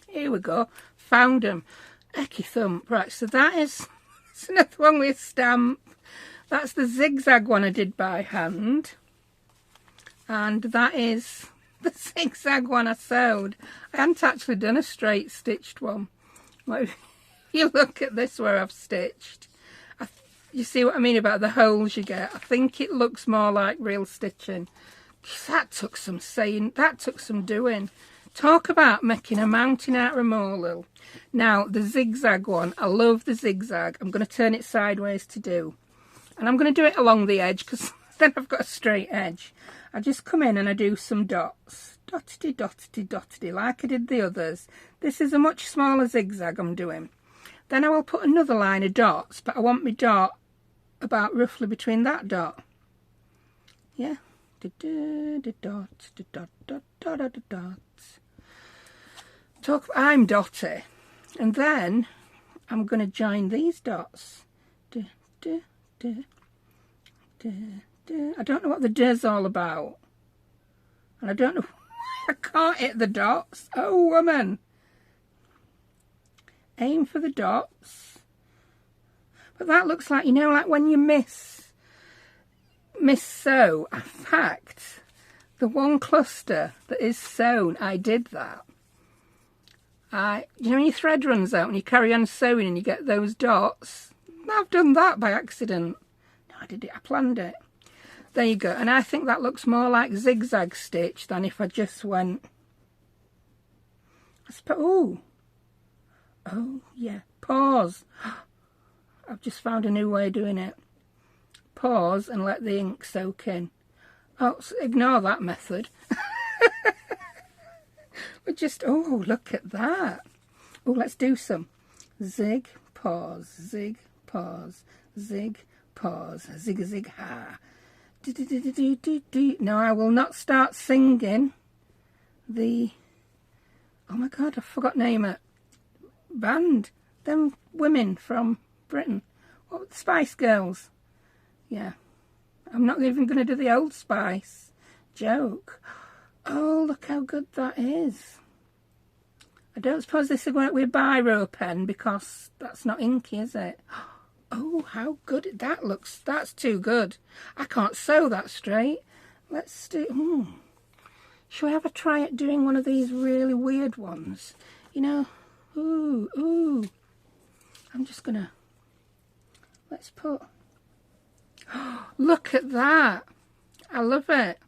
Here we go. Found them. Ecky thump. Right, so that's another one with a stamp. That's the zigzag one I did by hand. And that is the zigzag one I sewed. I hadn't actually done a straight stitched one. Like, if you look at this where I've stitched, you see what I mean about the holes you get. I think it looks more like real stitching. That took some saying, that took some doing. Talk about making a mountain out of a molehill. Now, the zigzag one, I love the zigzag. I'm going to turn it sideways to do. And I'm going to do it along the edge because then I've got a straight edge. I just come in and I do some dots. Dottity, dottity, dottity, like I did the others. This is a much smaller zigzag I'm doing. Then I will put another line of dots, but I want my dot about roughly between that dot. Yeah. I'm dotty. And then I'm going to join these dots. I don't know what the do's all about. And I don't know why I can't hit the dots. Oh, woman. Aim for the dots. But that looks like, you know, like when you miss sew. In fact, the one cluster that is sewn, I did that. You know when your thread runs out and you carry on sewing and you get those dots? I've done that by accident. No, I did it, I planned it. There you go. And I think that looks more like zigzag stitch than if I just went... Oh, yeah, pause. I've just found a new way of doing it. Pause and let the ink soak in. Oh, so ignore that method. We're just, oh, look at that. Oh, let's do some. Zig, pause, zig, pause, zig, pause, zig, zig, ha. Do, do, do, do, do, do, do. No, I will not start singing the... Oh my God, I forgot name it. Band. Them women from Britain. What, the Spice Girls? Yeah. I'm not even going to do the Old Spice joke. Oh, look how good that is. I don't suppose this will work with a biro pen because that's not inky, is it? Oh, how good that looks. That's too good. I can't sew that straight. Let's do... Shall we have a try at doing one of these really weird ones? You know, ooh. I'm just going to... Let's put... Look at that. I love it.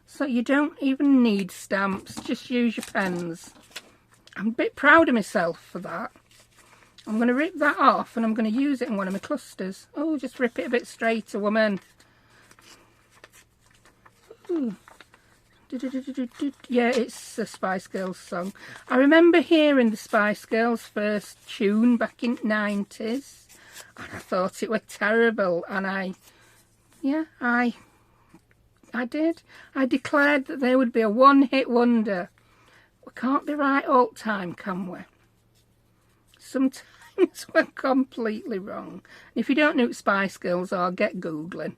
So you don't even need stamps. Just use your pens. I'm a bit proud of myself for that. I'm going to rip that off and I'm going to use it in one of my clusters. Oh, just rip it a bit straighter, woman. Ooh. Yeah, it's a Spice Girls song. I remember hearing the Spice Girls first tune back in the 90s. And I thought it was terrible. And I did. I declared that they would be a one-hit wonder. We can't be right all the time, can we? Sometimes we're completely wrong. If you don't know what Spice Girls are, get Googling.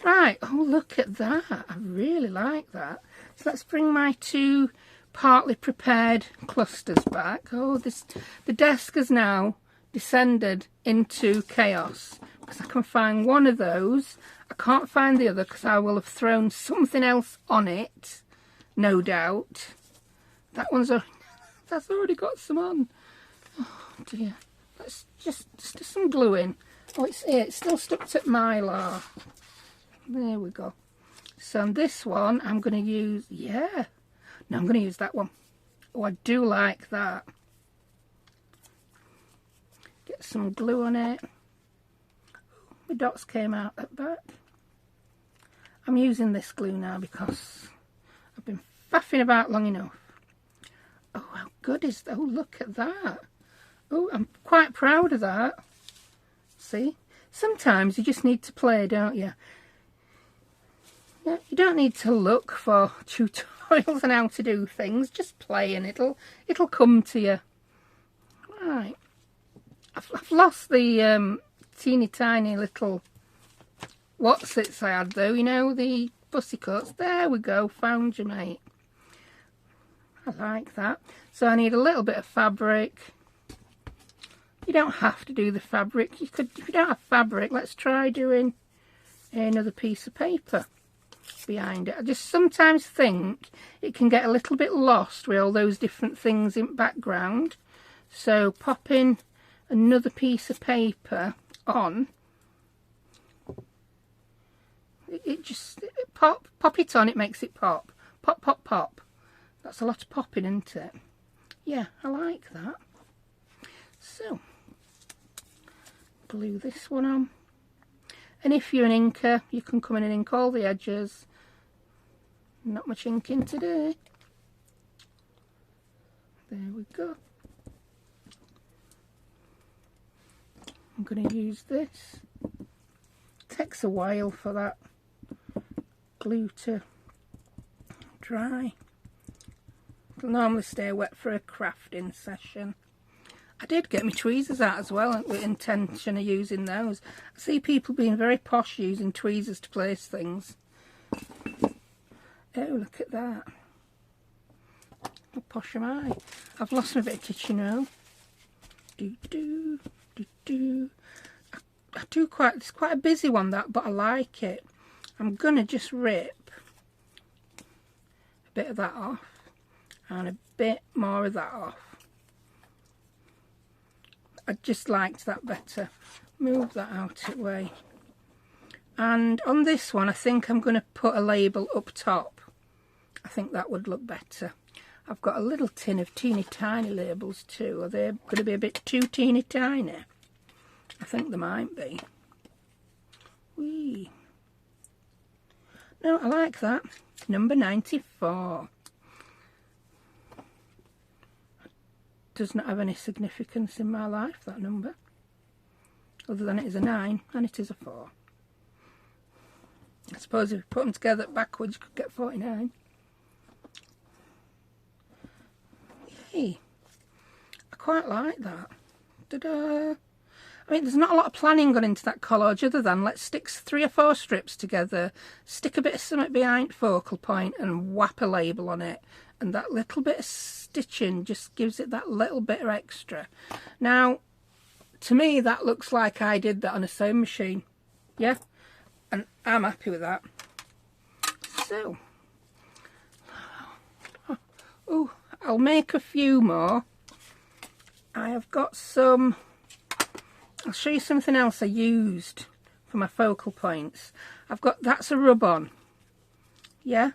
Right, oh look at that. I really like that. So let's bring my two partly prepared clusters back. Oh, the desk has now descended into chaos because I can find one of those. I can't find the other because I will have thrown something else on it, no doubt. That one's that's already got some on. Oh dear. Let's just do some glue in. Oh, it's still stuck to Mylar. There we go. So on this one, I'm going to use, no, I'm going to use that one. Oh, I do like that. Get some glue on it. My dots came out at the back. I'm using this glue now because I've been faffing about long enough. Oh, how good is that? Oh, look at that. Oh, I'm quite proud of that. See? Sometimes you just need to play, don't you? Yeah, you don't need to look for tutorials on how to do things. Just play and it'll come to you. Right. I've lost the teeny tiny little what's-its I had though, you know, the fussy cuts. There we go, found you, mate. I like that. So I need a little bit of fabric. You don't have to do the fabric. You could, if you don't have fabric, let's try doing another piece of paper behind it. I just sometimes think it can get a little bit lost with all those different things in background. So pop in another piece of paper on. It just pop it on, it makes it pop. Pop, pop, pop. That's a lot of popping, isn't it? Yeah, I like that. So glue this one on. And if you're an inker, you can come in and ink all the edges. Not much inking today. There we go. I'm going to use this. Takes a while for that glue to dry. It'll normally stay wet for a crafting session. I did get my tweezers out as well with intention of using those. I see people being very posh using tweezers to place things. Oh, look at that. How posh am I? I've lost my bit of kitchen roll. It's quite a busy one, that, but I like it. I'm gonna just rip a bit of that off and a bit more of that off. I just liked that better. Move that out of the way. And on this one, I think I'm going to put a label up top. I think that would look better. I've got a little tin of teeny tiny labels too. Are they going to be a bit too teeny tiny? I think they might be. Whee. No, I like that. Number 94. Does not have any significance in my life, that number, other than it is a 9 and it is a 4. I suppose if you put them together backwards you could get 49. Yay, I quite like that. Ta-da! I mean, there's not a lot of planning gone into that collage other than let's stick 3 or 4 strips together, stick a bit of something behind focal point and whap a label on it. And that little bit of stitching just gives it that little bit of extra. Now, to me, that looks like I did that on a sewing machine. Yeah? And I'm happy with that. So, oh, I'll make a few more. I have got some, I'll show you something else I used for my focal points. I've got, that's a rub-on. Yeah?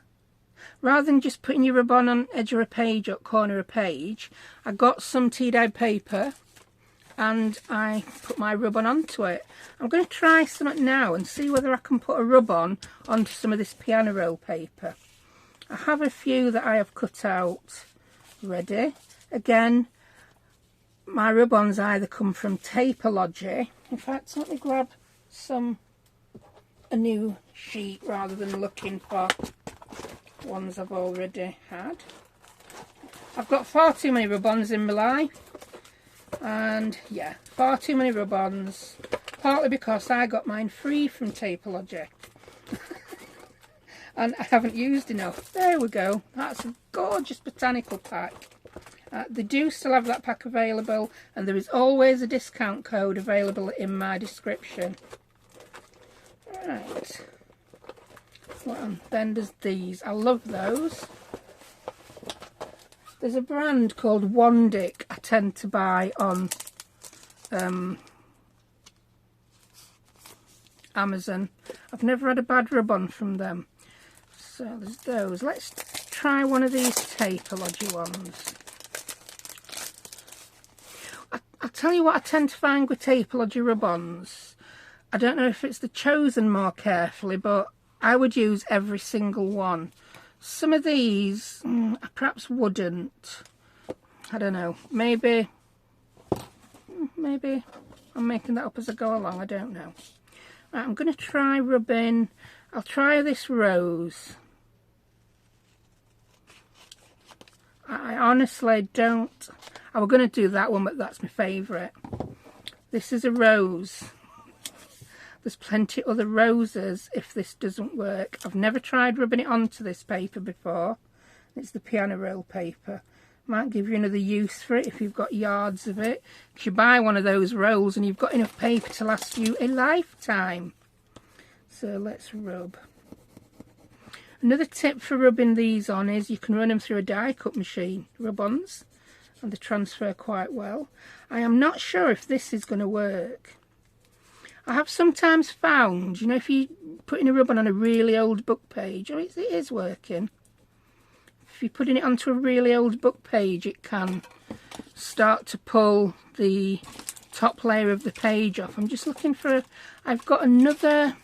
Rather than just putting your rub-on on edge of a page or corner of a page, I got some tea-dyed paper and I put my rub-on onto it. I'm going to try something now and see whether I can put a rub-on onto some of this piano roll paper. I have a few that I have cut out ready. Again, my rub-ons either come from Tapeology. In fact, let me grab a new sheet rather than looking for ones I've already had. I've got far too many rub-ons in my life, and yeah, far too many rub-ons, partly because I got mine free from Tapeology and I haven't used enough. There we go, that's a gorgeous botanical pack. They do still have that pack available, and there is always a discount code available in my description. Right. Well, then there's these. I love those. There's a brand called Wandic I tend to buy on Amazon. I've never had a bad rub-on from them. So there's those. Let's try one of these Tapeology ones. I'll tell you what I tend to find with Tapeology rub-ons. I don't know if it's the chosen more carefully, but I would use every single one. Some of these, I perhaps wouldn't. I don't know. Maybe I'm making that up as I go along. I don't know. Right, I'm going to try rubbing. I'll try this rose. I honestly don't. I was going to do that one, but that's my favourite. This is a rose. There's plenty of other roses if this doesn't work. I've never tried rubbing it onto this paper before. It's the piano roll paper. Might give you another use for it if you've got yards of it. If you buy one of those rolls and you've got enough paper to last you a lifetime. So let's rub. Another tip for rubbing these on is you can run them through a die cut machine, rub-ons, and they transfer quite well. I am not sure if this is going to work. I have sometimes found, you know, if you put in a rub-on on a really old book page, oh, it is working. If you're putting it onto a really old book page, it can start to pull the top layer of the page off. I'm just looking for, I've got another,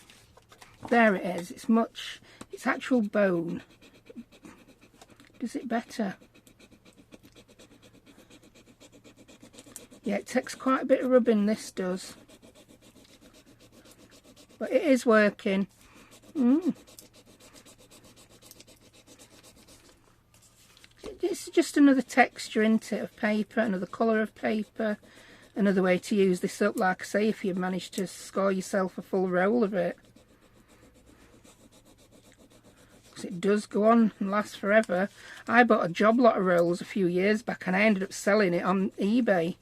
there it is, it's actual bone. Does it better? Yeah, it takes quite a bit of rubbing, this does. But it is working. It's just another texture, isn't it, of paper, another colour of paper, another way to use this up, like I say, if you've managed to score yourself a full roll of it. Because it does go on and last forever. I bought a job lot of rolls a few years back and I ended up selling it on eBay.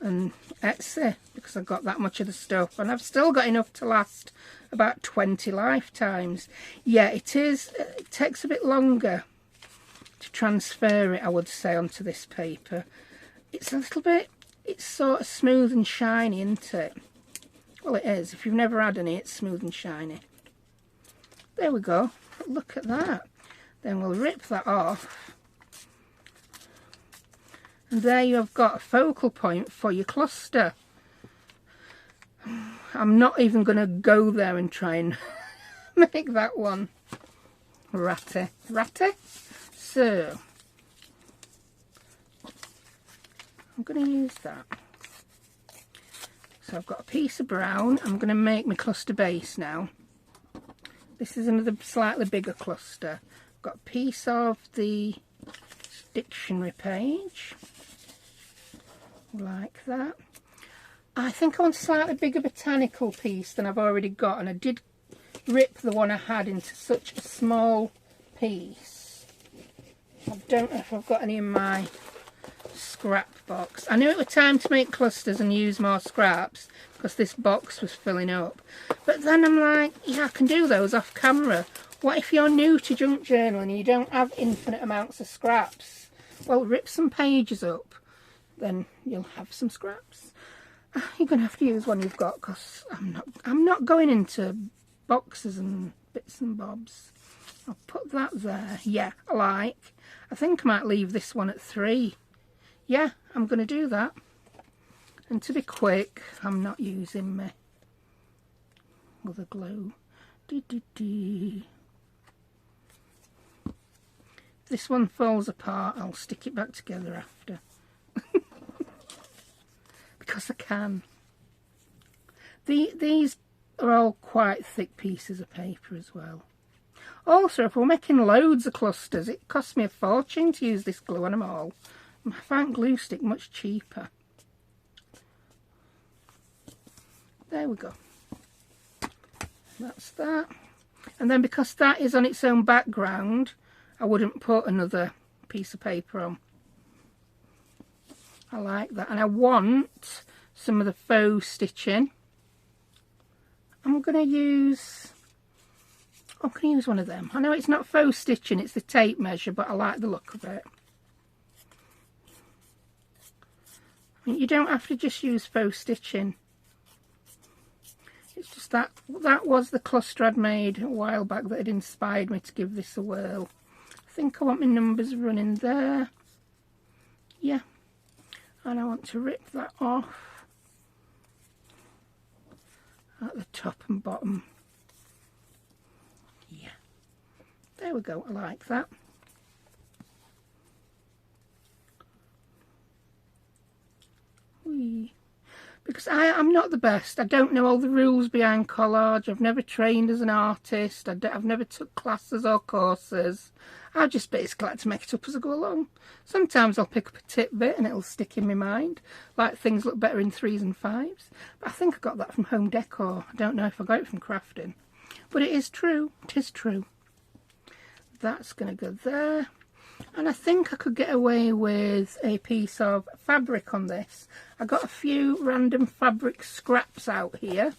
and Etsy, because I've got that much of the stuff, and I've still got enough to last about 20 lifetimes. Yeah, it takes a bit longer to transfer it, I would say, onto this paper. It's a little bit, it's sort of smooth and shiny, isn't it? Well, it is. If you've never had any, it's smooth and shiny. There we go. Look at that. Then we'll rip that off. And there you have got a focal point for your cluster. I'm not even going to go there and try and make that one ratty. So, I'm going to use that. So I've got a piece of brown. I'm going to make my cluster base now. This is another slightly bigger cluster. I've got a piece of the dictionary page, like that. I think I want a slightly bigger botanical piece than I've already got, and I did rip the one I had into such a small piece. I don't know if I've got any in my scrap box. I knew it was time to make clusters and use more scraps because this box was filling up, but then I'm like, yeah, I can do those off camera. What if you're new to junk journaling and you don't have infinite amounts of scraps? Well, rip some pages up, then you'll have some scraps. You're going to have to use one you've got, because I'm not going into boxes and bits and bobs. I'll put that there. Yeah, I think I might leave this one at 3. Yeah, I'm going to do that. And to be quick, I'm not using my other glue. If this one falls apart, I'll stick it back together after. Because I can. These are all quite thick pieces of paper as well. Also, if we're making loads of clusters, it costs me a fortune to use this glue on them all. I find glue stick much cheaper. There we go. That's that. And then because that is on its own background, I wouldn't put another piece of paper on. I like that. And I want some of the faux stitching. I'm going to use... I'm going to use one of them. I know it's not faux stitching, it's the tape measure, but I like the look of it. I mean, you don't have to just use faux stitching. It's just that was the cluster I'd made a while back that had inspired me to give this a whirl. I think I want my numbers running there. Yeah. And I want to rip that off at the top and bottom. Yeah. There we go. I like that. Whee. Because I'm not the best. I don't know all the rules behind collage. I've never trained as an artist. I've never took classes or courses. I just basically like to make it up as I go along. Sometimes I'll pick up a tidbit and it'll stick in my mind, like things look better in 3s and 5s. But I think I got that from home decor. I don't know if I got it from crafting. But it is true. It is true. That's going to go there. And I think I could get away with a piece of fabric on this. I got a few random fabric scraps out here.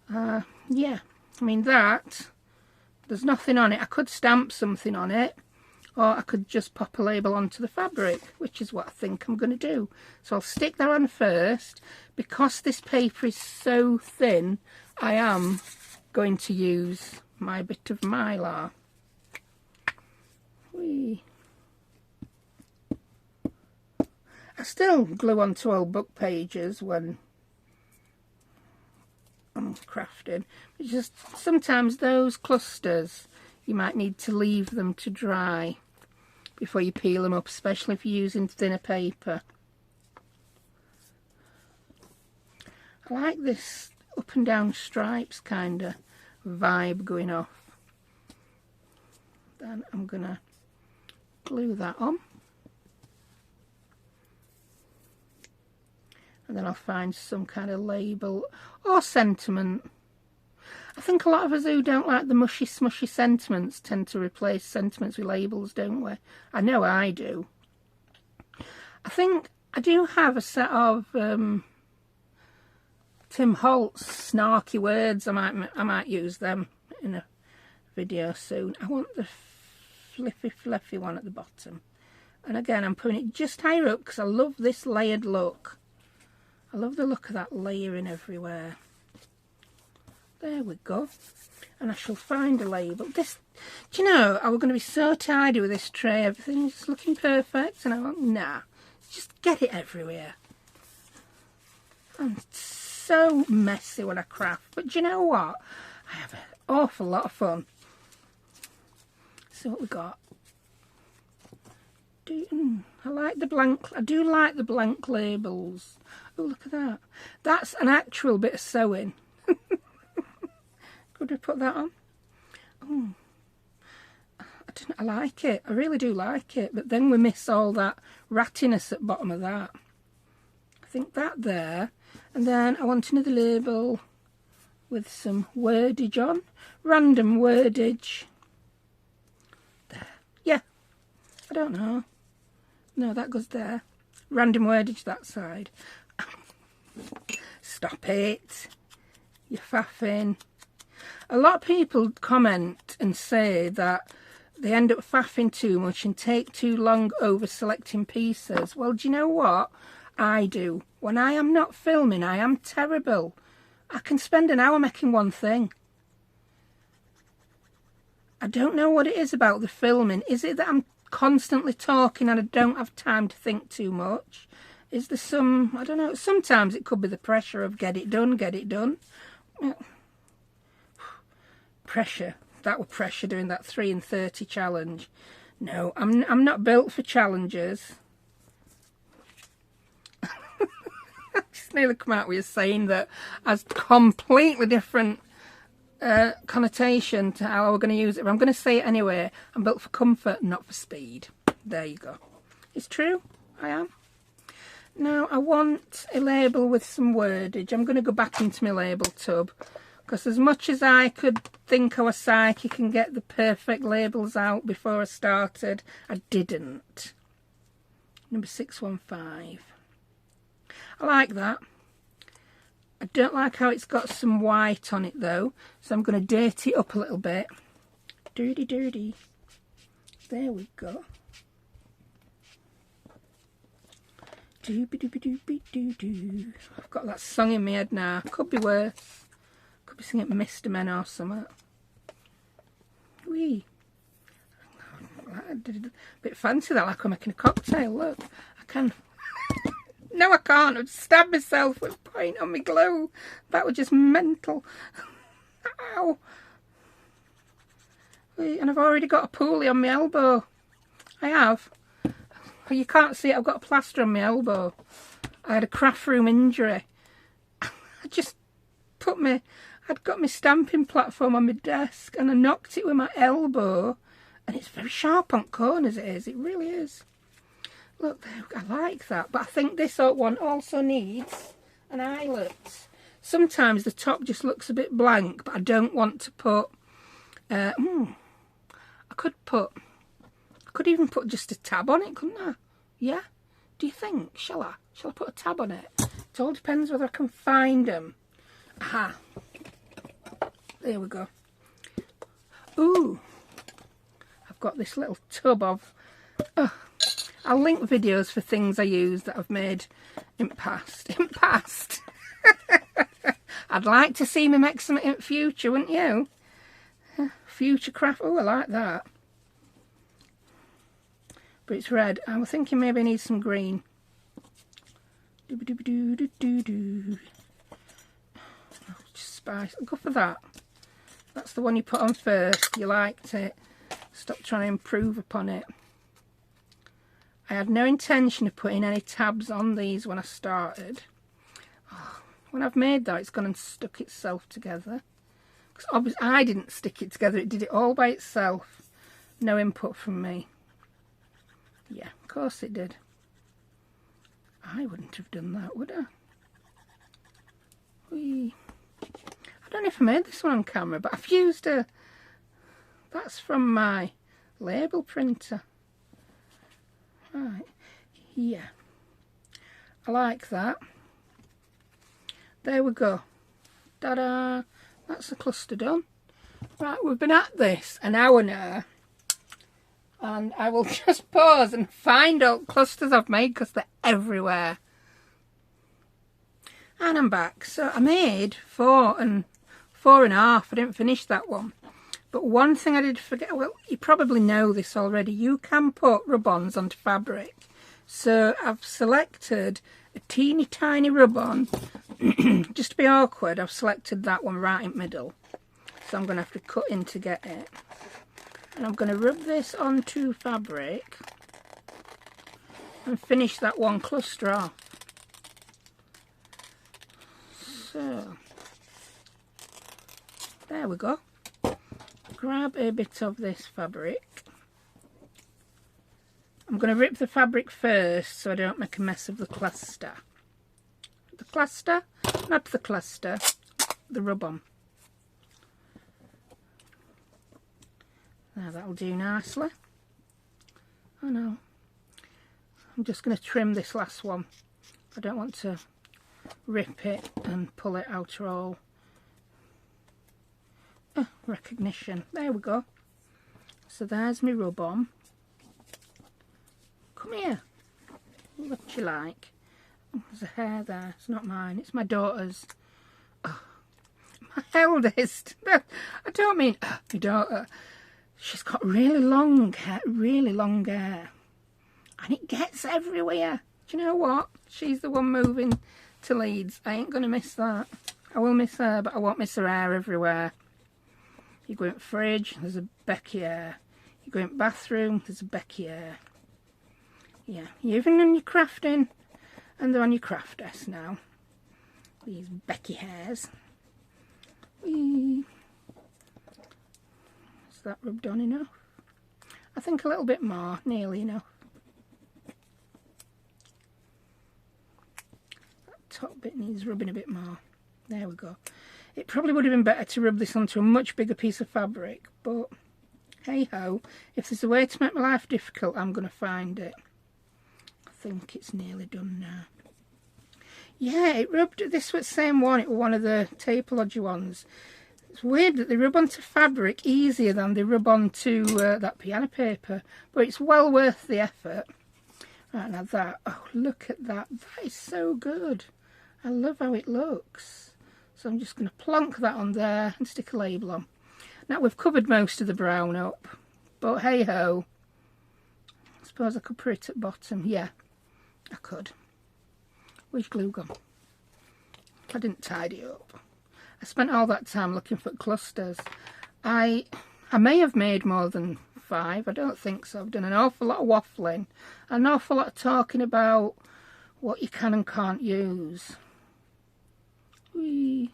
Yeah, I mean that, there's nothing on it. I could stamp something on it, or I could just pop a label onto the fabric, which is what I think I'm going to do. So I'll stick that on first. Because this paper is so thin, I am going to use my bit of mylar. Whee. I still glue onto old book pages when I'm crafting. It's just sometimes those clusters, you might need to leave them to dry before you peel them up, especially if you're using thinner paper. I like this up and down stripes kind of vibe going off. Then I'm going to glue that on. And then I'll find some kind of label or sentiment. I think a lot of us who don't like the mushy smushy sentiments tend to replace sentiments with labels, don't we? I know I do. I think I do have a set of Tim Holtz snarky words. I might use them in a video soon. I want the fluffy one at the bottom. And again, I'm putting it just higher up because I love this layered look. I love the look of that layering everywhere. There we go. And I shall find a label. This, do you know, I was going to be so tidy with this tray. Everything's looking perfect. And I went, nah, just get it everywhere. I'm so messy when I craft. But do you know what? I have an awful lot of fun. So what we got? I like the blank. I do like the blank labels. Oh, look at that. That's an actual bit of sewing. Could we put that on? Oh, I like it. I really do like it. But then we miss all that rattiness at the bottom of that. I think that there. And then I want another label with some wordage on. Random wordage. There. Yeah. I don't know. No, that goes there. Random wordage that side. Stop it. You're faffing. A lot of people comment and say that they end up faffing too much and take too long over selecting pieces. Well, do you know what? I do. When I am not filming, I am terrible. I can spend an hour making one thing. I don't know what it is about the filming. Is it that I'm constantly talking and I don't have time to think too much? Is there some, I don't know, sometimes it could be the pressure of get it done. Pressure. That was pressure doing that 3 and 30 challenge. No, I'm not built for challenges. I just nearly come out with you saying that as completely different connotation to how we're going to use it. But I'm going to say it anyway. I'm built for comfort, not for speed. There you go. It's true. I am. Now I want a label with some wordage. I'm going to go back into my label tub. Because as much as I could think I was psychic and get the perfect labels out before I started, I didn't. Number 615. I like that. I don't like how it's got some white on it though, so I'm going to dirty it up a little bit. Dirty. There we go. Doobie-doobie-doobie-doo-doo. I've got that song in my head now. Could be worse. Could be singing Mr. Men or something. Wee. I did a bit fancy that, like I'm making a cocktail. Look, I can. No, I can't. I'd stab myself with paint on my glue. That was just mental. Ow. And I've already got a pulley on my elbow. I have. You can't see it. I've got a plaster on my elbow. I had a craft room injury. I just put my... I'd got my stamping platform on my desk and I knocked it with my elbow. And it's very sharp on corners, it is. It really is. Look, I like that. But I think this one also needs an eyelet. Sometimes the top just looks a bit blank, but I don't want to put... I could even put just a tab on it, couldn't I? Yeah? Do you think? Shall I? Shall I put a tab on it? It all depends whether I can find them. Aha. There we go. Ooh. I've got this little tub of... I'll link videos for things I use that I've made in past. In past. I'd like to see me make some in future, wouldn't you? Future craft. Oh, I like that. But it's red. I was thinking maybe I need some green. Just spice. I'll go for that. That's the one you put on first. You liked it. Stop trying to improve upon it. I had no intention of putting any tabs on these when I started. Oh, when I've made that, it's gone and stuck itself together. Because obviously I didn't stick it together. It did it all by itself. No input from me. Yeah, of course it did. I wouldn't have done that, would I? Whee. I don't know if I made this one on camera, but I've used a... That's from my label printer. Right, yeah. I like that. There we go. Ta-da! That's the cluster done. Right, we've been at this an hour now. And I will just pause and find out clusters I've made because they're everywhere. And I'm back. So I made 4 and 4.5. I didn't finish that one. But one thing I did forget, well, you probably know this already. You can put rub-ons onto fabric. So I've selected a teeny tiny rub-on. Just to be awkward, I've selected that one right in the middle. So I'm going to have to cut in to get it. And I'm going to rub this onto fabric and finish that one cluster off. So, there we go. Grab a bit of this fabric. I'm going to rip the fabric first so I don't make a mess of the cluster. The cluster, not the cluster, the rub-on. Now that'll do nicely. Oh no. I'm just going to trim this last one. I don't want to rip it and pull it out all. Recognition. There we go. So there's my rub-on. Come here. What you like? There's a hair there. It's not mine. It's my daughter's. Oh, my eldest. I don't mean my daughter. She's got really long hair. And it gets everywhere. Do you know what? She's the one moving to Leeds. I ain't going to miss that. I will miss her, but I won't miss her hair everywhere. You go in the fridge, there's a Becky hair. You go in the bathroom, there's a Becky hair. Yeah, even when you're crafting, and they're on your craft desk now. These Becky hairs. Whee. Is that rubbed on enough? I think a little bit more, nearly enough. That top bit needs rubbing a bit more. There we go. It probably would have been better to rub this onto a much bigger piece of fabric, but hey ho, if there's a way to make my life difficult, I'm going to find it. I think it's nearly done now. Yeah, it rubbed, this was the same one, it was one of the Tapology ones. It's weird that they rub onto fabric easier than they rub onto that piano paper, but it's well worth the effort. Right, now that, oh look at that, that is so good. I love how it looks. So I'm just going to plonk that on there and stick a label on. Now we've covered most of the brown up, but hey ho. I suppose I could put it at the bottom. Yeah, I could. Where's glue gone? I didn't tidy up. I spent all that time looking for clusters. I may have made more than 5. I don't think so. I've done an awful lot of waffling, an awful lot of talking about what you can and can't use. Whee.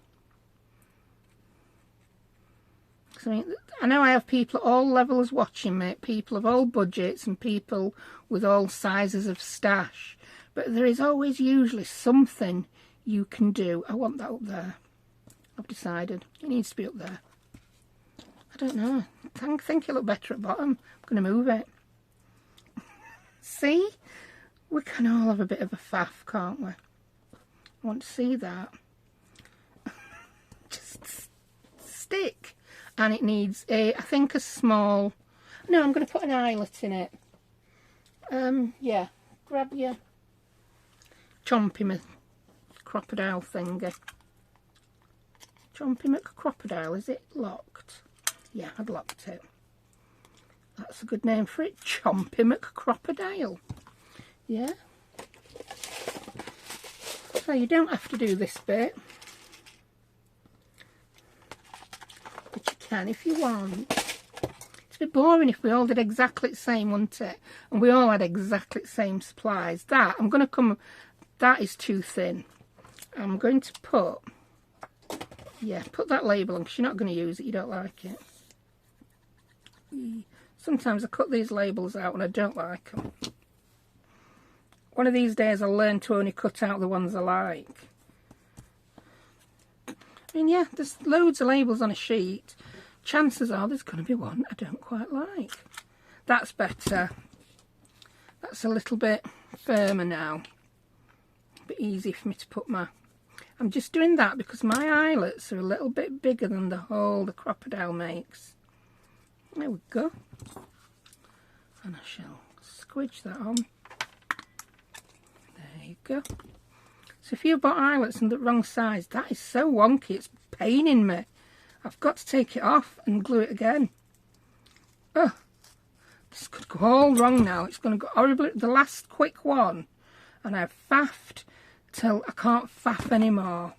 I mean, I know I have people at all levels watching me, people of all budgets and people with all sizes of stash, but there is always usually something you can do. I want that up there. I've decided it needs to be up there. I don't know. I think it'll look better at the bottom. I'm going to move it. See? We can all have a bit of a faff, can't we? I want to see that. Just stick. And it needs a, I think a small, no, I'm going to put an eyelet in it. Yeah, grab your Chompy crocodile thingy. Chompy crocodile, is it locked? Yeah, I'd locked it. That's a good name for it, Chompy crocodile. Yeah. So you don't have to do this bit. But you can if you want. It's a bit boring if we all did exactly the same, wouldn't it? And we all had exactly the same supplies. That, I'm going to come, that is too thin. I'm going to put, yeah, put that label on because you're not going to use it, you don't like it. Sometimes I cut these labels out and I don't like them. One of these days I'll learn to only cut out the ones I like. I mean, yeah, there's loads of labels on a sheet. Chances are there's going to be one I don't quite like. That's better. That's a little bit firmer now. A bit easy for me to put my... I'm just doing that because my eyelets are a little bit bigger than the hole the crocodile makes. There we go. And I shall squidge that on. There you go. So if you've got eyelets in the wrong size, that is so wonky, it's paining me. I've got to take it off and glue it again. Oh, this could go all wrong now. It's going to go horribly. The last quick one, and I've faffed till I can't faff anymore.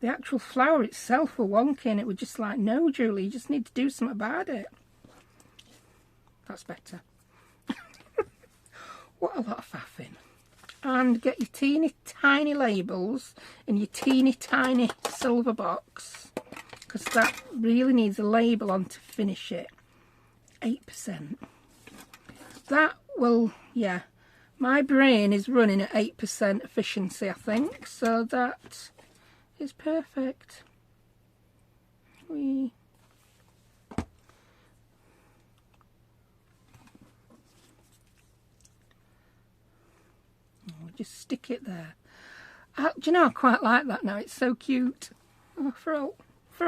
The actual flower itself were wonky, and it was just like, no, Julie, you just need to do something about it. That's better. What a lot of faffing. And get your teeny tiny labels in your teeny tiny silver box, because that really needs a label on to finish it. 8%. That will, yeah, my brain is running at 8% efficiency, I think, so that is perfect. We'll just stick it there. Do you know, I quite like that now. It's so cute. Oh, for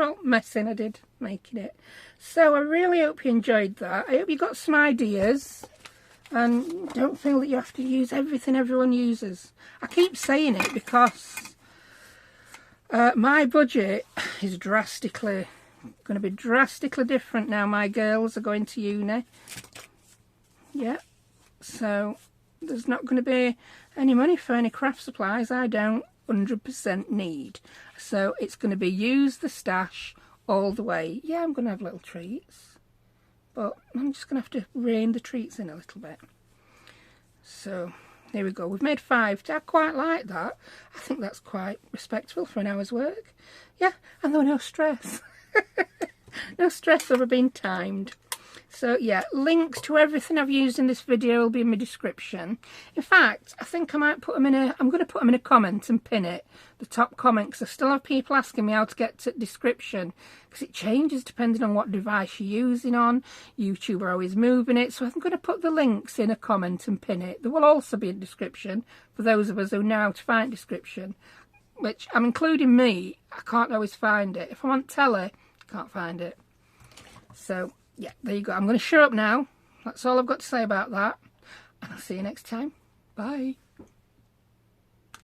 all messing I did making it. So I really hope you enjoyed that. I hope you got some ideas and don't feel that you have to use everything everyone uses. I keep saying it because my budget is going to be drastically different now. My girls are going to uni. Yeah, so there's not going to be any money for any craft supplies I don't 100% need. So it's going to be use the stash all the way. Yeah, I'm going to have little treats, but I'm just going to have to rein the treats in a little bit. So there we go. We've made 5. I quite like that. I think that's quite respectable for an hour's work. Yeah, and there were no stress. No stress over being timed. So yeah, links to everything I've used in this video will be in my description. In fact, I think I might put them in a... I'm going to put them in a comment and pin it, the top comment, because I still have people asking me how to get to description, because it changes depending on what device you're using on. YouTube are always moving it, so I'm going to put the links in a comment and pin it. There will also be a description for those of us who know how to find description, which I'm including me. I can't always find it. If I want telly, I can't find it. So yeah, there you go. I'm going to shut up now. That's all I've got to say about that. And I'll see you next time. Bye.